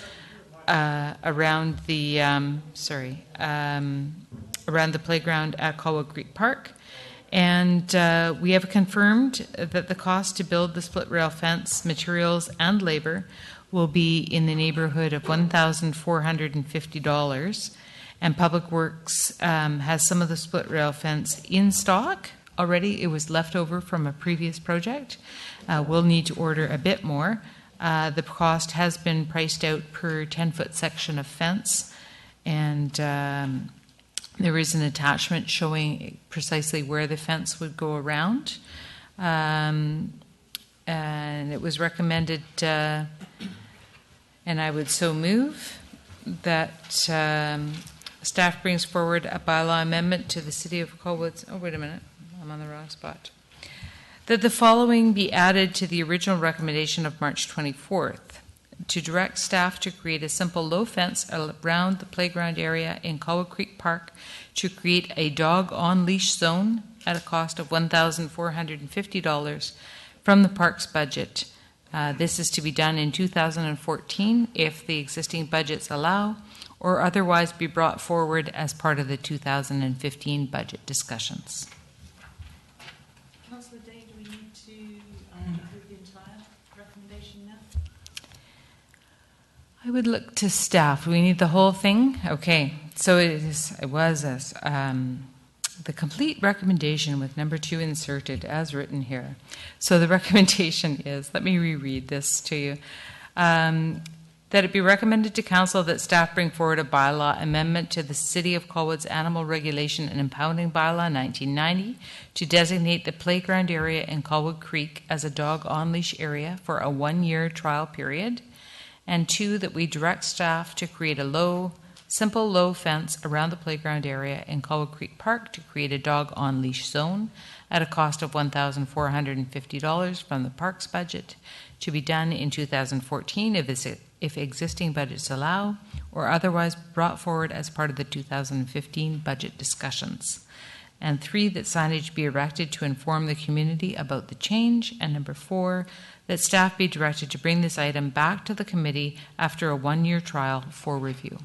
around the around the playground at Colwood Creek Park. And we have confirmed that the cost to build the split rail fence, materials and labor will be in the neighborhood of $1,450. And Public Works has some of the split rail fence in stock already. It was left over from a previous project. We'll need to order a bit more. The cost has been priced out per 10-foot section of fence. And there is an attachment showing precisely where the fence would go around. And it was recommended, and I would so move, that staff brings forward a bylaw amendment to the City of Colwood's, oh, wait a minute, I'm on the wrong spot. That the following be added to the original recommendation of March 24th. To direct staff to create a simple low fence around the playground area in Colwood Creek Park to create a dog on leash zone at a cost of $1,450 from the park's budget. This is to be done in 2014 if the existing budgets allow, or otherwise be brought forward as part of the 2015 budget discussions. Councillor Day, do we need to approve the entire recommendation now? I would look to staff. We need the whole thing? Okay. So it was the complete recommendation with number 2 inserted as written here. So the recommendation is, let me reread this to you, that it be recommended to council that staff bring forward a bylaw amendment to the City of Colwood's Animal Regulation and Impounding Bylaw 1990 to designate the playground area in Colwood Creek as a dog on-leash area for a 1-year trial period. And 2, that we direct staff to create a simple low fence around the playground area in Colwood Creek Park to create a dog on leash zone at a cost of $1,450 from the park's budget, to be done in 2014 if existing budgets allow, or otherwise brought forward as part of the 2015 budget discussions. And 3, that signage be erected to inform the community about the change. And number 4, that staff be directed to bring this item back to the committee after a 1-year trial for review.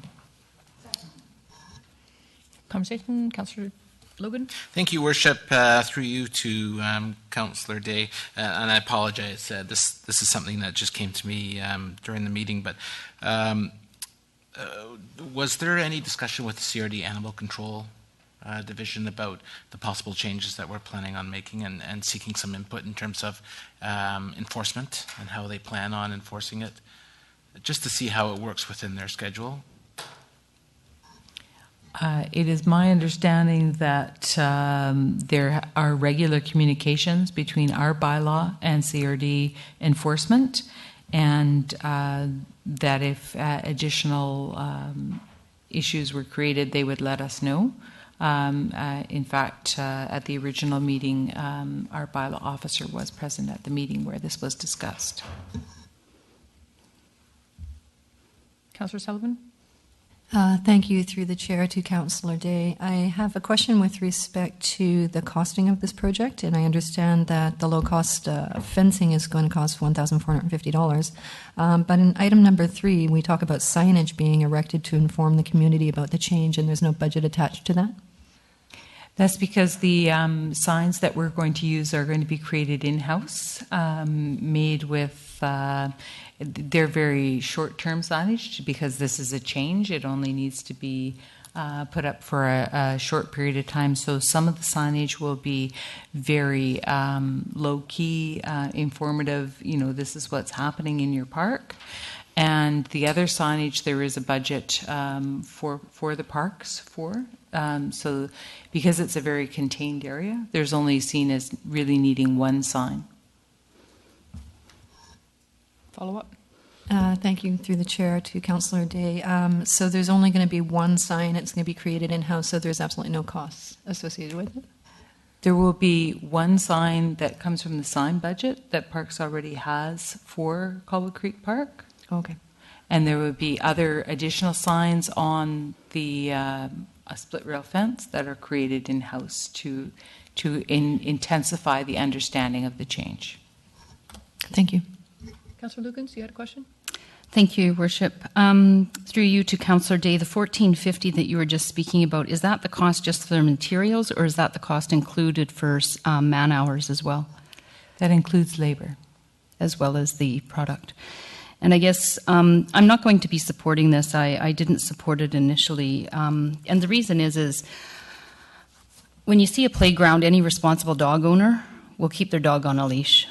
Conversation, Councillor Logan. Thank you, Worship. Through you to Councillor Day, and I apologize. This is something that just came to me during the meeting. But was there any discussion with the CRD Animal Control Division about the possible changes that we're planning on making and seeking some input in terms of enforcement and how they plan on enforcing it, just to see how it works within their schedule? It is my understanding that there are regular communications between our bylaw and CRD enforcement, and that if additional issues were created, they would let us know. In fact, at the original meeting, our bylaw officer was present at the meeting where this was discussed. Councillor Sullivan. Thank you, through the chair, to Councillor Day. I have a question with respect to the costing of this project, and I understand that the low-cost fencing is going to cost $1,450. But in item number 3, we talk about signage being erected to inform the community about the change, and there's no budget attached to that? That's because the signs that we're going to use are going to be created in-house, made with, they're very short-term signage because this is a change. It only needs to be put up for a short period of time. So some of the signage will be very low-key, informative, this is what's happening in your park. And the other signage, there is a budget for the parks so because it's a very contained area, there's only seen as really needing one sign. Follow up? Thank you, through the chair, to Councillor Day. So there's only going to be one sign. It's going to be created in-house, so there's absolutely no costs associated with it? There will be one sign that comes from the sign budget that Parks already has for Colwood Creek Park. Okay. And there would be other additional signs on the a split rail fence that are created in-house to intensify the understanding of the change. Thank you. Councillor Lukens, you had a question? Thank you, Worship. Through you to Councillor Day, the $14.50 that you were just speaking about, is that the cost just for the materials, or is that the cost included for man hours as well? That includes labor. As well as the product. And I guess I'm not going to be supporting this. I didn't support it initially. And the reason is when you see a playground, any responsible dog owner will keep their dog on a leash.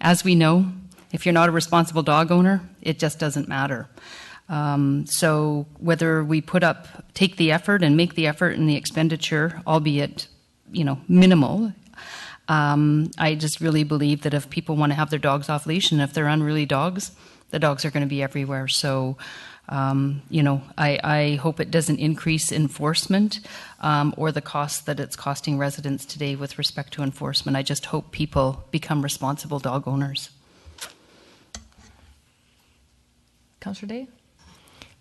As we know, if you're not a responsible dog owner, it just doesn't matter. So whether we take the effort and make the effort and the expenditure, albeit, minimal, I just really believe that if people want to have their dogs off leash, and if they're unruly dogs, the dogs are going to be everywhere. So, I hope it doesn't increase enforcement or the cost that it's costing residents today with respect to enforcement. I just hope people become responsible dog owners. Councillor Day?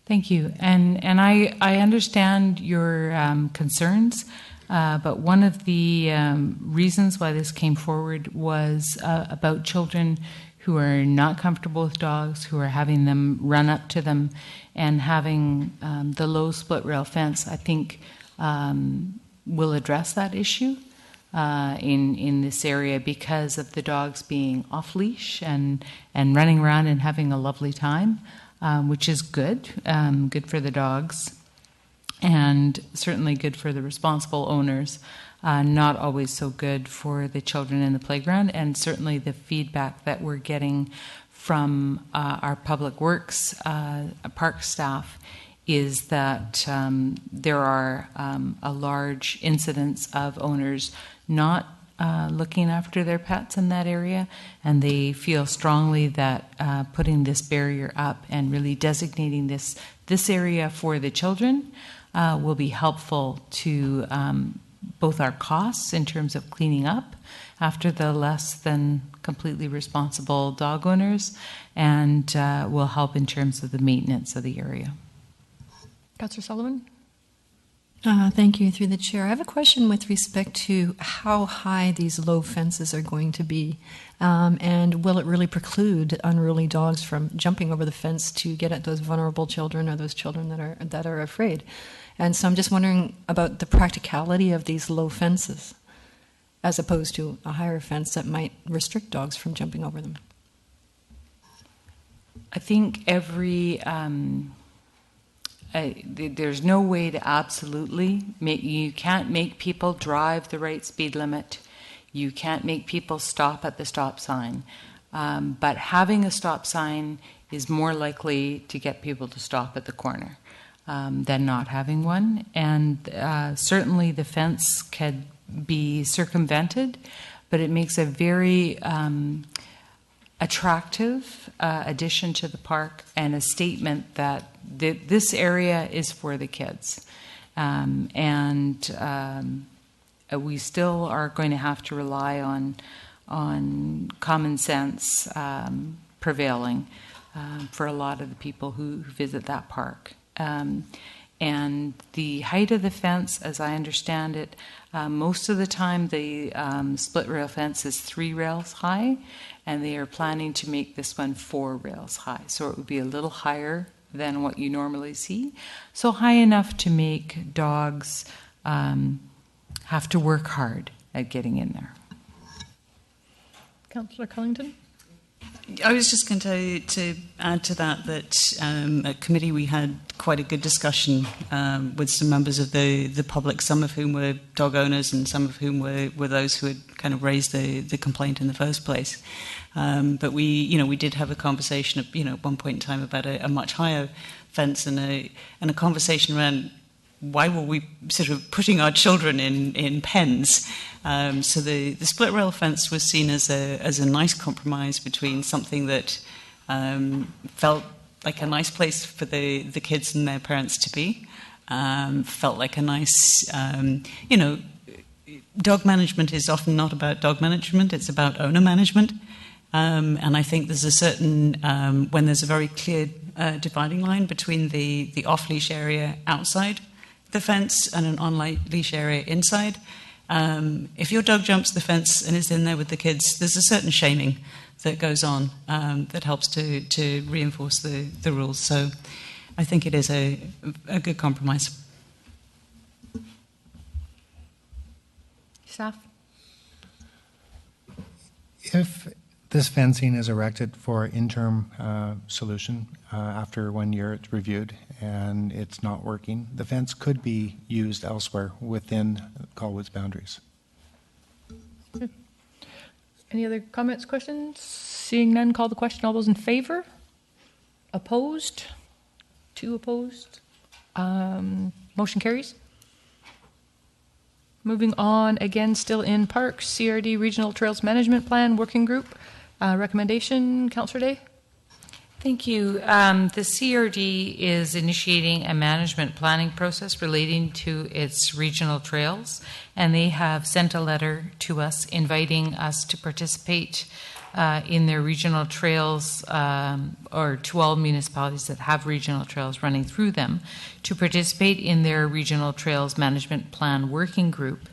Thank you. And I understand your concerns, but one of the reasons why this came forward was about children who are not comfortable with dogs, who are having them run up to them, and having the low split rail fence, I think, will address that issue in this area because of the dogs being off leash and running around and having a lovely time, which is good for the dogs, and certainly good for the responsible owners. Not always so good for the children in the playground, and certainly the feedback that we're getting from our public works park staff is that there are a large incidence of owners not looking after their pets in that area, and they feel strongly that putting this barrier up and really designating this area for the children will be helpful to both our costs in terms of cleaning up after the less than completely responsible dog owners, and will help in terms of the maintenance of the area. Councillor Sullivan? Thank you, through the chair. I have a question with respect to how high these low fences are going to be, and will it really preclude unruly dogs from jumping over the fence to get at those vulnerable children or those children that are afraid? And so I'm just wondering about the practicality of these low fences as opposed to a higher fence that might restrict dogs from jumping over them. I think there's no way to absolutely you can't make people drive the right speed limit. You can't make people stop at the stop sign. But having a stop sign is more likely to get people to stop at the corner than not having one. And certainly the fence can be circumvented, but it makes a very attractive addition to the park and a statement that this area is for the kids. We still are going to have to rely on common sense prevailing for a lot of the people who visit that park. And the height of the fence, as I understand it, most of the time the split rail fence is 3 rails high, and they are planning to make this one 4 rails high. So it would be a little higher than what you normally see. So high enough to make dogs have to work hard at getting in there. Councillor Cullington? I was just going to add to that at committee we had quite a good discussion with some members of the public, some of whom were dog owners and some of whom were those who had kind of raised the complaint in the first place. But we did have a conversation at one point in time about a much higher fence and a conversation around why were we sort of putting our children in pens. So the split rail fence was seen as a nice compromise between something that felt like a nice place for the kids and their parents to be, felt like a nice, dog management is often not about dog management, it's about owner management. And I think there's a certain, when there's a very clear dividing line between the off-leash area outside the fence and an on-leash area inside. If your dog jumps the fence and is in there with the kids, there's a certain shaming that goes on that helps to reinforce the rules. So I think it is a good compromise. Staff? If this fencing is erected for interim solution after 1 year it's reviewed and it's not working, the fence could be used elsewhere within Colwood's boundaries. Good. Any other comments, questions? Seeing none, call the question. All those in favor? Opposed? 2 opposed. Motion carries. Moving on, again, still in parks, CRD Regional Trails Management Plan Working Group. Recommendation, Councillor Day? Thank you. The CRD is initiating a management planning process relating to its regional trails, and they have sent a letter to us inviting us to participate in their regional trails, or to all municipalities that have regional trails running through them, to participate in their regional trails management plan working group.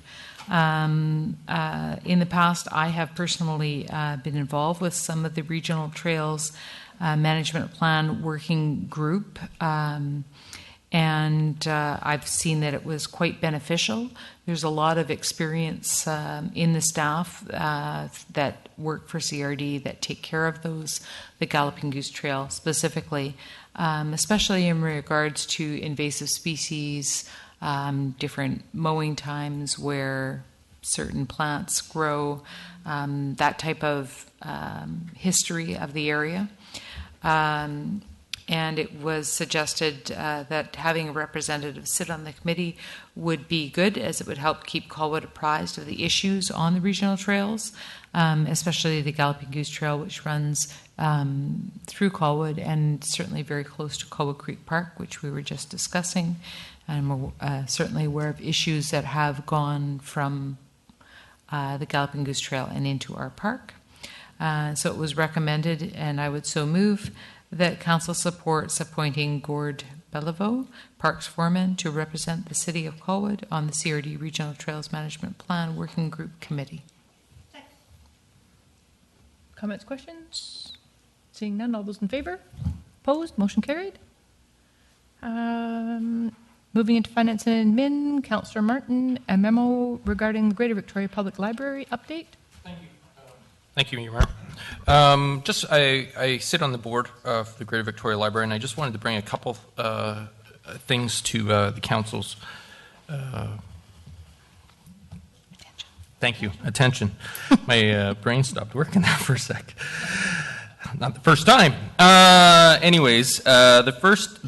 In the past, I have personally been involved with some of the regional trails management plan working group, and I've seen that it was quite beneficial. There's a lot of experience in the staff that work for CRD that take care of the Galloping Goose Trail specifically, especially in regards to invasive species, different mowing times where certain plants grow, that type of history of the area. And it was suggested that having a representative sit on the committee would be good, as it would help keep Colwood apprised of the issues on the regional trails, especially the Galloping Goose Trail, which runs through Colwood and certainly very close to Colwood Creek Park, which we were just discussing. And we're certainly aware of issues that have gone from the Galloping Goose Trail and into our park. So it was recommended, and I would so move, that Council supports appointing Gord Beliveau, Parks Foreman, to represent the City of Colwood on the CRD Regional Trails Management Plan Working Group Committee. Comments, questions? Seeing none, all those in favor? Opposed? Motion carried. Moving into Finance and Admin, Councillor Martin, a memo regarding the Greater Victoria Public Library update. Thank you, Your Honor. I sit on the board of the Greater Victoria Library, and I just wanted to bring a couple things to the Council's attention. My brain stopped working there for a sec. Not the first time. The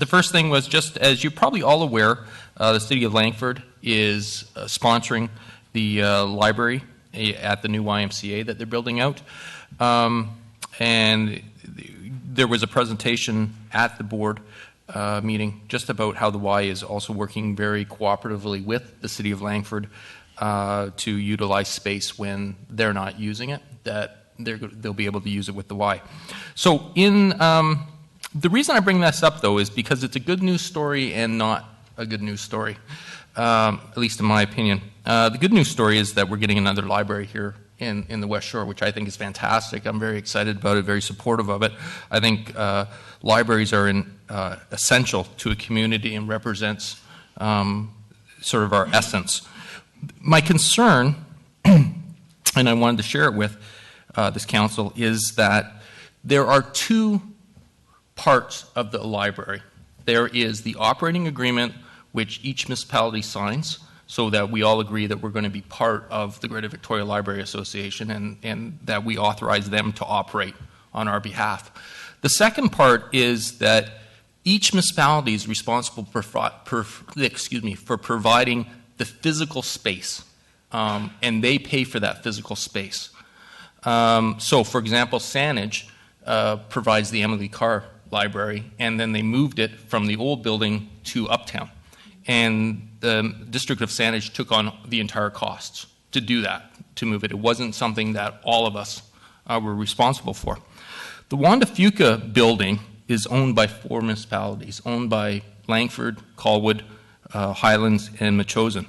first thing was, just as you're probably all aware, the City of Langford is sponsoring the library at the new YMCA that they're building out. And there was a presentation at the board meeting just about how the Y is also working very cooperatively with the City of Langford to utilize space when they're not using it, that they'll be able to use it with the Y. So the reason I bring this up, though, is because it's a good news story and not a good news story, at least in my opinion. The good news story is that we're getting another library here in the West Shore, which I think is fantastic. I'm very excited about it, very supportive of it. I think libraries are essential to a community and represents sort of our essence. My concern, and I wanted to share it with this council, is that There are two parts of the library. There is the operating agreement, which each municipality signs, so that we all agree that we're going to be part of the Greater Victoria Library Association and that we authorize them to operate on our behalf. The second part is that each municipality is responsible for providing the physical space, and they pay for that physical space. So, for example, Saanich provides the Emily Carr Library, and then they moved it from the old building to Uptown. And the District of Saanich took on the entire costs to do that, to move it. It wasn't something that all of us were responsible for. The Wanda Fuca building is owned by 4 municipalities, owned by Langford, Colwood, Highlands, and Metchosin.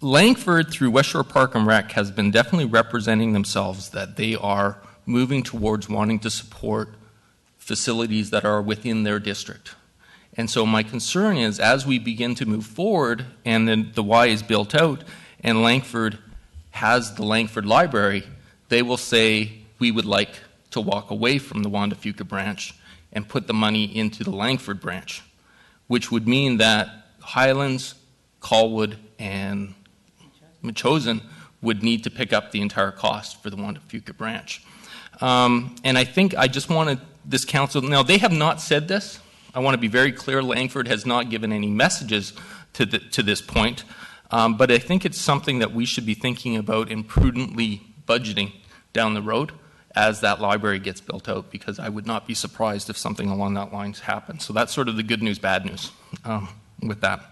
Langford, through West Shore Park and Rec, has been definitely representing themselves that they are moving towards wanting to support facilities that are within their district. And so my concern is, as we begin to move forward and then the Y is built out and Langford has the Langford Library, they will say, we would like to walk away from the Wanda Fuca branch and put the money into the Langford branch, which would mean that Highlands, Colwood, and Metchosin would need to pick up the entire cost for the Wanda Fuca branch. And I think I just wanted this council, now they have not said this. I want to be very clear, Langford has not given any messages to this point, but I think it's something that we should be thinking about and prudently budgeting down the road as that library gets built out, because I would not be surprised if something along that lines happens. So that's sort of the good news, bad news with that.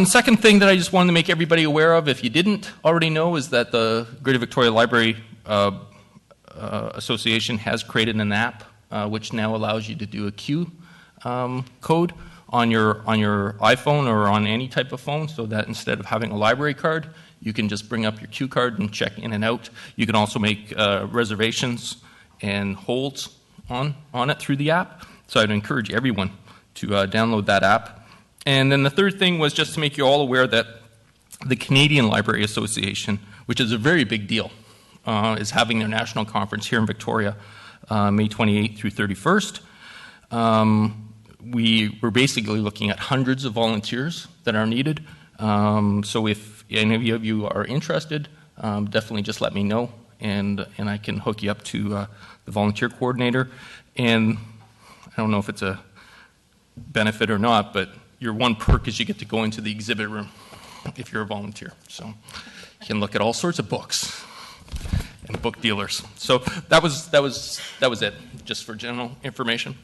Second thing that I just wanted to make everybody aware of, if you didn't already know, is that the Greater Victoria Library Association has created an app which now allows you to do a Q code on your iPhone or on any type of phone, so that instead of having a library card, you can just bring up your Q card and check in and out. You can also make reservations and holds on it through the app. So I'd encourage everyone to download that app. And then the third thing was just to make you all aware that the Canadian Library Association, which is a very big deal, is having their national conference here in Victoria, May 28th through 31st. We're basically looking at hundreds of volunteers that are needed. So if any of you are interested, definitely just let me know, and I can hook you up to the volunteer coordinator. And I don't know if it's a benefit or not, but your one perk is you get to go into the exhibit room if you're a volunteer. So you can look at all sorts of books and book dealers. So that was it, just for general information.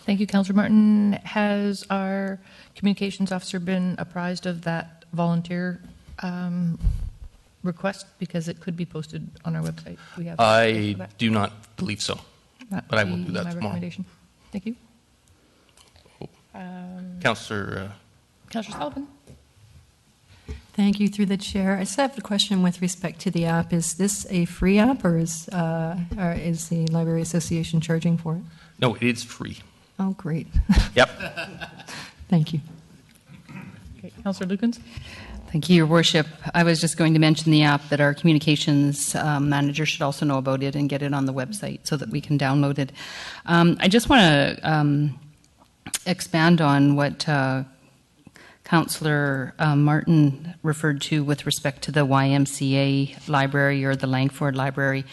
Thank you, Councillor Martin. Has our communications officer been apprised of that volunteer request? Because it could be posted on our website. I do not believe so, but I will do that tomorrow. Recommendation. Thank you. Councillor Sullivan. Thank you, through the chair. I just have a question with respect to the app. Is this a free app, or is the Library Association charging for it? No, it is free. Oh, great. Yep. Thank you. Okay, Councillor Lukens. Thank you, Your Worship. I was just going to mention the app that our communications manager should also know about it and get it on the website so that we can download it. I just want to expand on what Councillor Martin referred to with respect to the YMCA library or the Langford Library.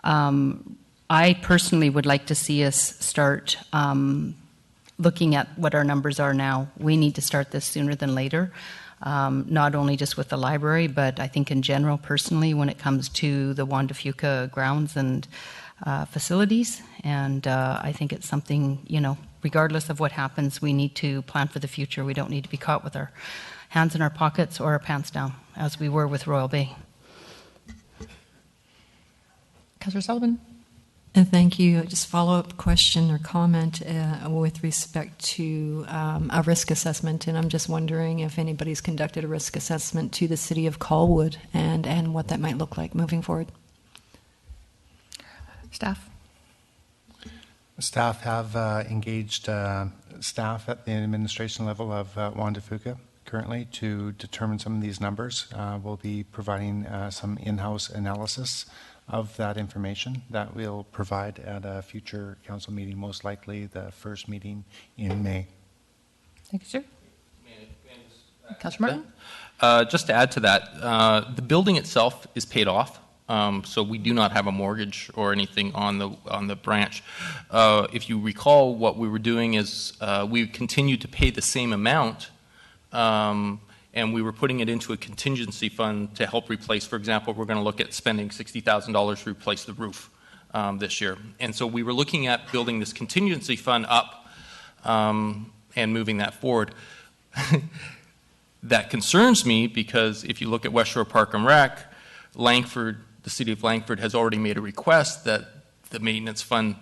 I personally would like to see us start looking at what our numbers are now. We need to start this sooner than later, not only just with the library, but I think in general, personally, when it comes to the Wanda Fuca grounds and facilities. And I think it's something, regardless of what happens, we need to plan for the future. We don't need to be caught with our hands in our pockets or our pants down, as we were with Royal Bay. Councillor Sullivan. And thank you. Just follow-up question or comment with respect to a risk assessment, and I'm just wondering if anybody's conducted a risk assessment to the City of Colwood and what that might look like moving forward. Staff. Staff have engaged staff at the administration level of Wanda Fuca currently to determine some of these numbers. We'll be providing some in-house analysis of that information that we'll provide at a future council meeting, most likely the first meeting in May. Thank you, sir. Councillor Martin? Just to add to that, the building itself is paid off, so we do not have a mortgage or anything on the branch. If you recall, what we were doing is we continued to pay the same amount, and we were putting it into a contingency fund to help replace. For example, we're going to look at spending $60,000 to replace the roof this year, and so we were looking at building this contingency fund up and moving that forward. That concerns me because if you look at West Shore Park and Rec, Langford, the city of Langford has already made a request that the maintenance fund,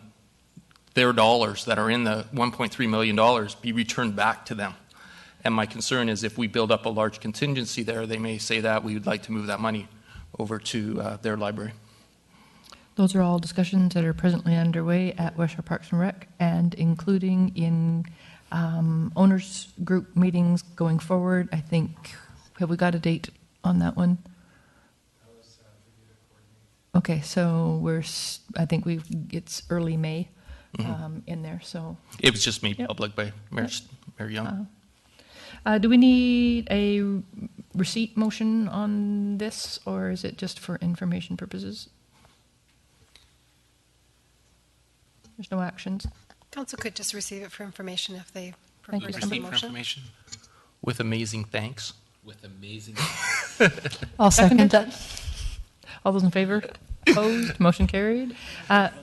their dollars that are in the $1.3 million be returned back to them. And my concern is if we build up a large contingency there, they may say that we would like to move that money over to their library. Those are all discussions that are presently underway at West Shore Parks and Rec, and including in owners group meetings going forward. I think, have we got a date on that one? Okay, so I think it's early May in there. So it was just made public by Mayor Young. Do we need a receipt motion on this, or is it just for information purposes? There's no actions. Council could just receive it for information if they Thank prefer you. to see Receipt for motion. information. With amazing thanks. With amazing. I'll second that. All those in favor? Opposed? Motion carried.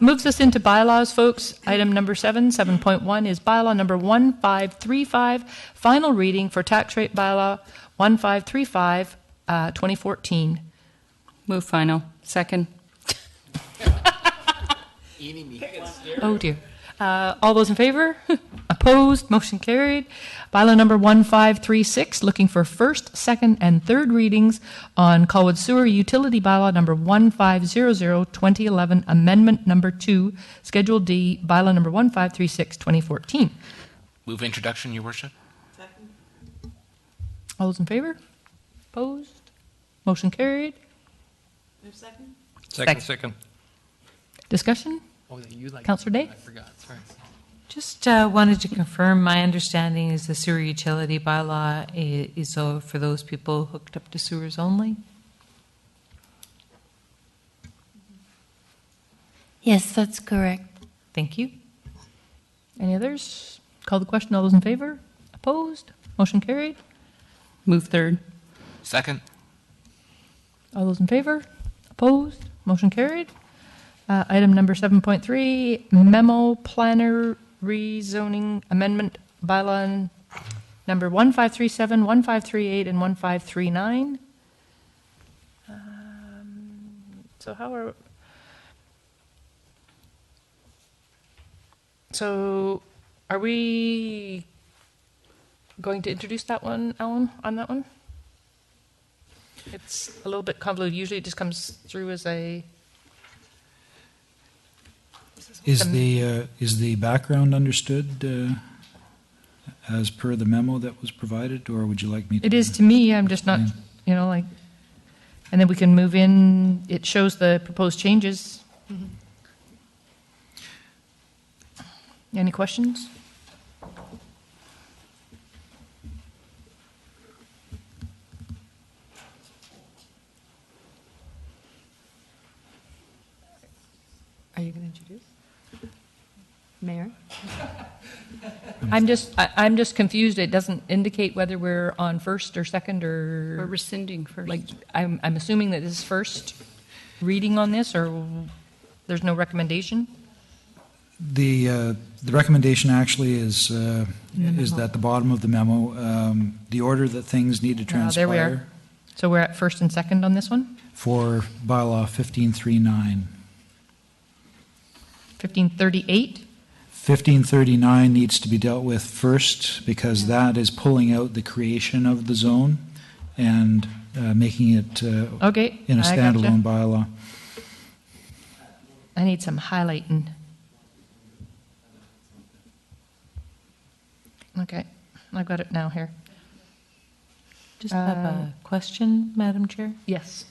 Moves us into bylaws, folks. Item number 7.1 is bylaw number 1535, final reading for tax rate bylaw 1535, 2014. Move final. Second. Oh dear. All those in favor? Opposed? Motion carried. Bylaw number 1536, looking for first, second, and third readings on Colwood Sewer Utility Bylaw number 1500, 2011, Amendment number 2, Schedule D, Bylaw number 1536, 2014. Move introduction, Your Worship. Second. All those in favor? Opposed? Motion carried. Move second. Second. Discussion? Oh, you like Councillor Day? I forgot. Sorry. Just wanted to confirm, my understanding is the sewer utility bylaw is for those people hooked up to sewers only? Yes, that's correct. Thank you. Any others? Call the question. All those in favor? Opposed? Motion carried. Move third. Second. All those in favor? Opposed? Motion carried. Item number 7.3, memo planner rezoning amendment bylaw number 1537, 1538, and 1539. So are we going to introduce that one, Alan, on that one? It's a little bit convoluted. Usually it just comes through as a... Is the background understood as per the memo that was provided, or would you like me to? It is to me. I'm just not, like, and then we can move in. It shows the proposed changes. Mm-hmm. Any questions? Are you going to introduce? Mayor? I'm just confused. It doesn't indicate whether we're on first or second or... We're rescinding first. Like, I'm assuming that this is first reading on this, or there's no recommendation? The recommendation actually is at the bottom of the memo. The order that things need to transpire. There we are. So we're at first and second on this one? For bylaw 1539. 1538? 1539 needs to be dealt with first because that is pulling out the creation of the zone and making it Okay, in a I standalone gotcha. bylaw. I need some highlighting. Okay, I've got it now here. Just have a question, Madam Chair. Yes.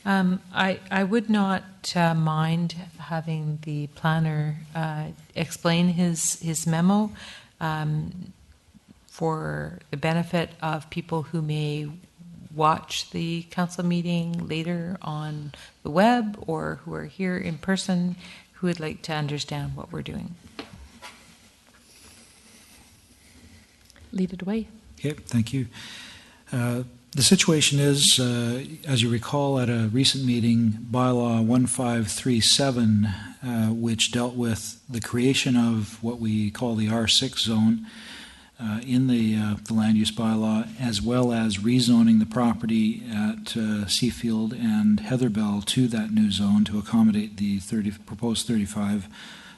I would not mind having the planner explain his memo for the benefit of people who may watch the council meeting later on the web or who are here in person who would like to understand what we're doing. Lead it away. Okay, thank you. The situation is, as you recall at a recent meeting, bylaw 1537, which dealt with the creation of what we call the R6 zone in the land use bylaw, as well as rezoning the property at Seafield and Heatherbell to that new zone to accommodate the proposed 35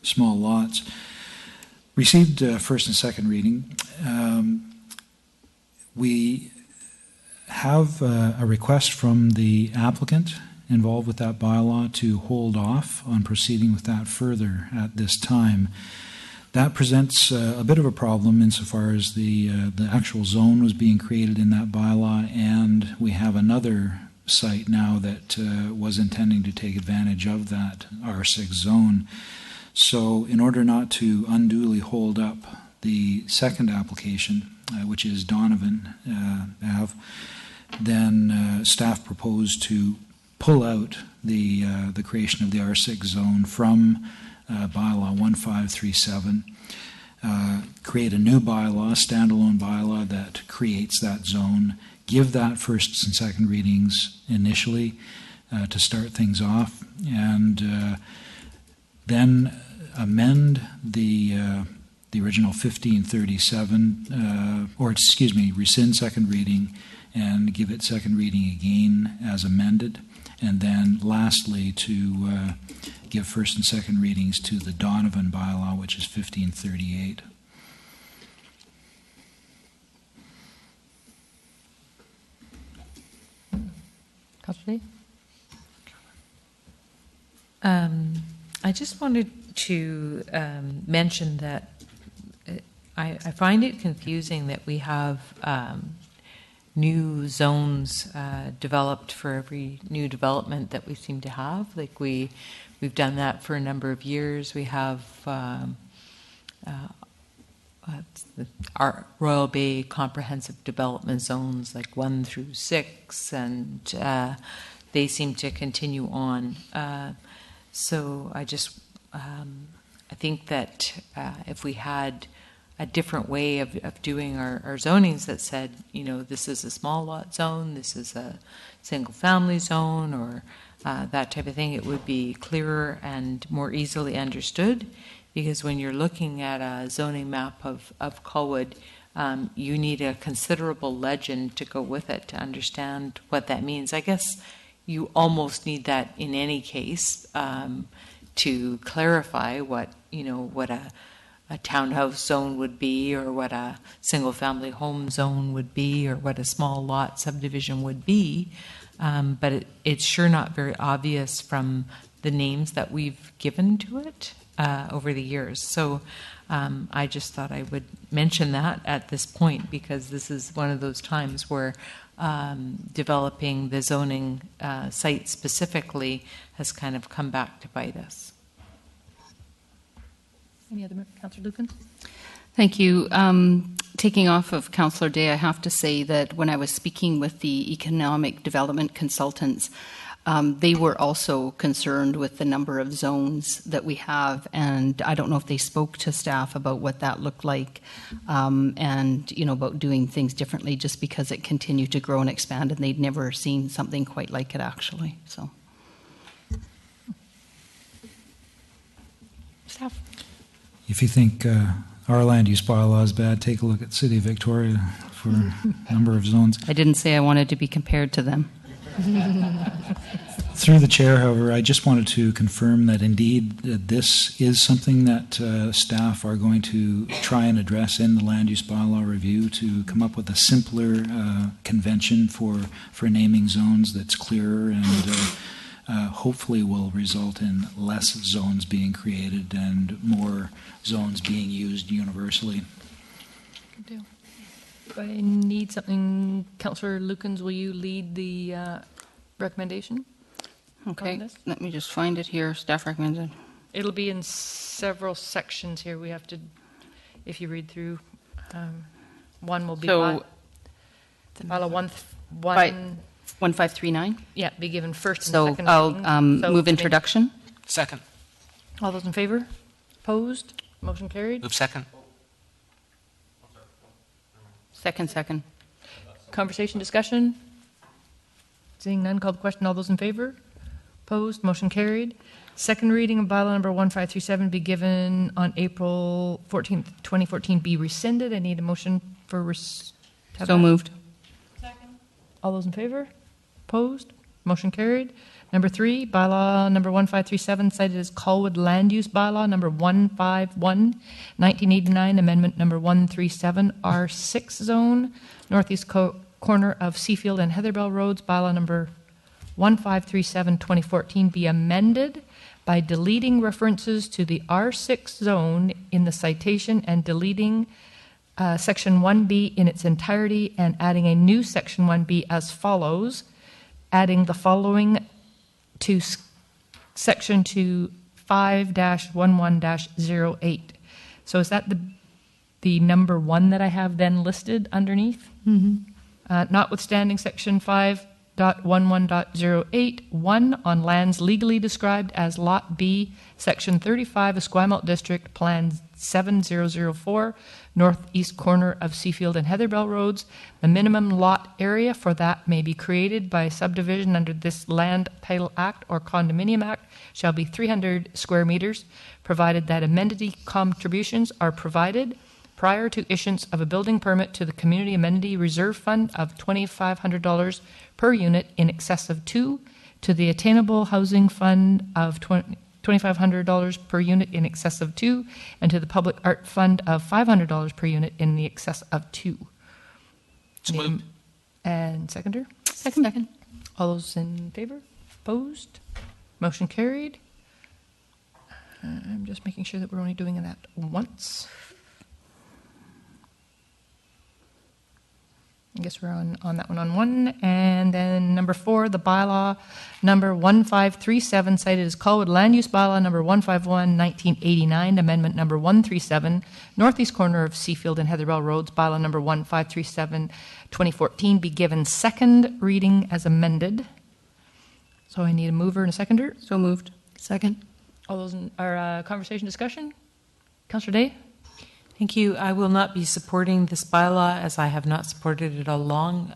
small lots. Received first and second reading. We have a request from the applicant involved with that bylaw to hold off on proceeding with that further at this time. That presents a bit of a problem insofar as the actual zone was being created in that bylaw, and we have another site now that was intending to take advantage of that R6 zone. So in order not to unduly hold up the second application, which is Donovan Ave, then staff proposed to pull out the creation of the R6 zone from bylaw 1537, create a new bylaw, standalone bylaw that creates that zone, give that first and second readings initially to start things off, and then amend the original 1537, rescind second reading and give it second reading again as amended, and then lastly to give first and second readings to the Donovan bylaw, which is 1538. Councillor Day? I just wanted to mention that I find it confusing that we have new zones developed for every new development that we seem to have. Like we've done that for a number of years. We have our Royal Bay Comprehensive Development Zones, like 1 through 6, and they seem to continue on. So I just I think that if we had a different way of doing our zonings that said, this is a small lot zone, this is a single family zone, or that type of thing, it would be clearer and more easily understood. Because when you're looking at a zoning map of Colwood, you need a considerable legend to go with it to understand what that means. I guess you almost need that in any case to clarify what a townhouse zone would be, or what a single-family home zone would be, or what a small lot subdivision would be. But it's sure not very obvious from the names that we've given to it over the years. So I just thought I would mention that at this point, because this is one of those times where developing the zoning site specifically has kind of come back to bite us. Any other, Councillor Lucan? Thank you. Taking off of Councillor Day, I have to say that when I was speaking with the economic development consultants, they were also concerned with the number of zones that we have, and I don't know if they spoke to staff about what that looked like, and about doing things differently, just because it continued to grow and expand, and they'd never seen something quite like it actually. So, staff. If you think our land use bylaw is bad, take a look at City of Victoria for a number of zones. I didn't say I wanted to be compared to them. Through the chair, however, I just wanted to confirm that indeed this is something that staff are going to try and address in the land use bylaw review, to come up with a simpler convention for naming zones that's clearer and hopefully will result in less zones being created and more zones being used universally. Good deal. If I need something, Councillor Lukens, will you lead the recommendation? Okay, this? let me just find it here. Staff recommended. It'll be in several sections here. We have to, if you read through, one will be So, bylaw one. 1539? Yeah, be given first and So second. I'll reading. So move to make- introduction. Second. All those in favor? Opposed? Motion carried. Move second. Second. Conversation, discussion? Seeing none, call the question. All those in favor? Opposed? Motion carried. Second reading of bylaw number 1537 be given on April 14th, 2014, be rescinded. I need a motion for So moved. All those in favor? Opposed? Motion carried. Number 3, bylaw number 1537, cited as Colwood Land Use Bylaw number 151, 1989, amendment number 137, R6 zone, northeast corner of Seafield and Heatherbell Roads, bylaw number 1537, 2014, be amended by deleting references to the R6 zone in the citation and deleting Section 1B in its entirety and adding a new Section 1B as follows, adding the following to Section 5-11-08. So is that the number 1 that I have then listed underneath? Notwithstanding Section 5.11.08, 1 on lands legally described as Lot B, Section 35, Esquimalt District, Plan 7004, northeast corner of Seafield and Heatherbell Roads. The minimum lot area for that may be created by subdivision under this Land Title Act or Condominium Act shall be 300 square meters, provided that amenity contributions are provided prior to issuance of a building permit to the Community Amenity Reserve Fund of $2,500 per unit in excess of 2, to the Attainable Housing Fund of $2,500 per unit in excess of 2, and to the Public Art Fund of $500 per unit in the excess of 2. So moved. And seconder? Second. All those in favor? Opposed? Motion carried. I'm just making sure that we're only doing that once. I guess we're on that one on 1. And then number 4, the bylaw number 1537, cited as Colwood Land Use Bylaw number 151, 1989, amendment number 137, northeast corner of Seafield and Heatherbell Roads, bylaw number 1537, 2014, be given second reading as amended. So I need a mover and a seconder. So moved. Second. All those in our conversation, discussion? Councillor Day? Thank you. I will not be supporting this bylaw, as I have not supported it all along,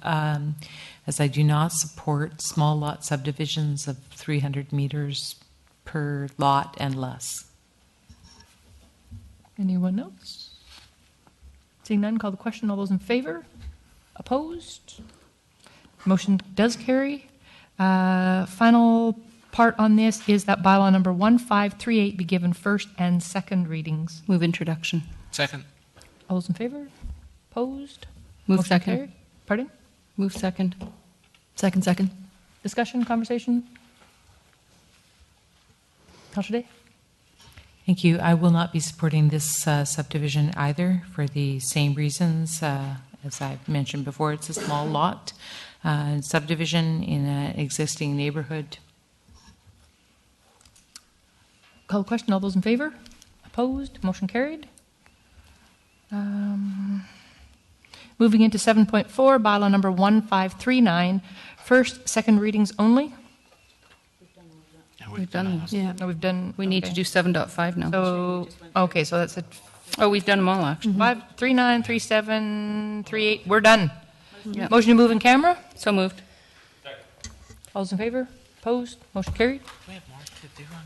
as I do not support small lot subdivisions of 300 meters per lot and less. Anyone else? Seeing none, call the question. All those in favor? Opposed? Motion does carry. Final part on this is that bylaw number 1538 be given first and second readings. Move introduction. Second. All those in favor? Opposed? Move Motion second. carried. Pardon? Move second. Second. Discussion, conversation? Councillor Day? Thank you. I will not be supporting this subdivision either for the same reasons. As I've mentioned before, it's a small lot subdivision in an existing neighborhood. Call the question. All those in favor? Opposed? Motion carried. Moving into 7.4, bylaw number 1539, first, second readings only. We've done those. Yeah. No, we've done. We need to do 7.5 now. So, okay, so that's it. Oh, we've done them all, actually. 539, 37, 38. We're done. Yep. Motion to move in camera. So moved. All those in favor? Opposed? Motion carried. We have more to do on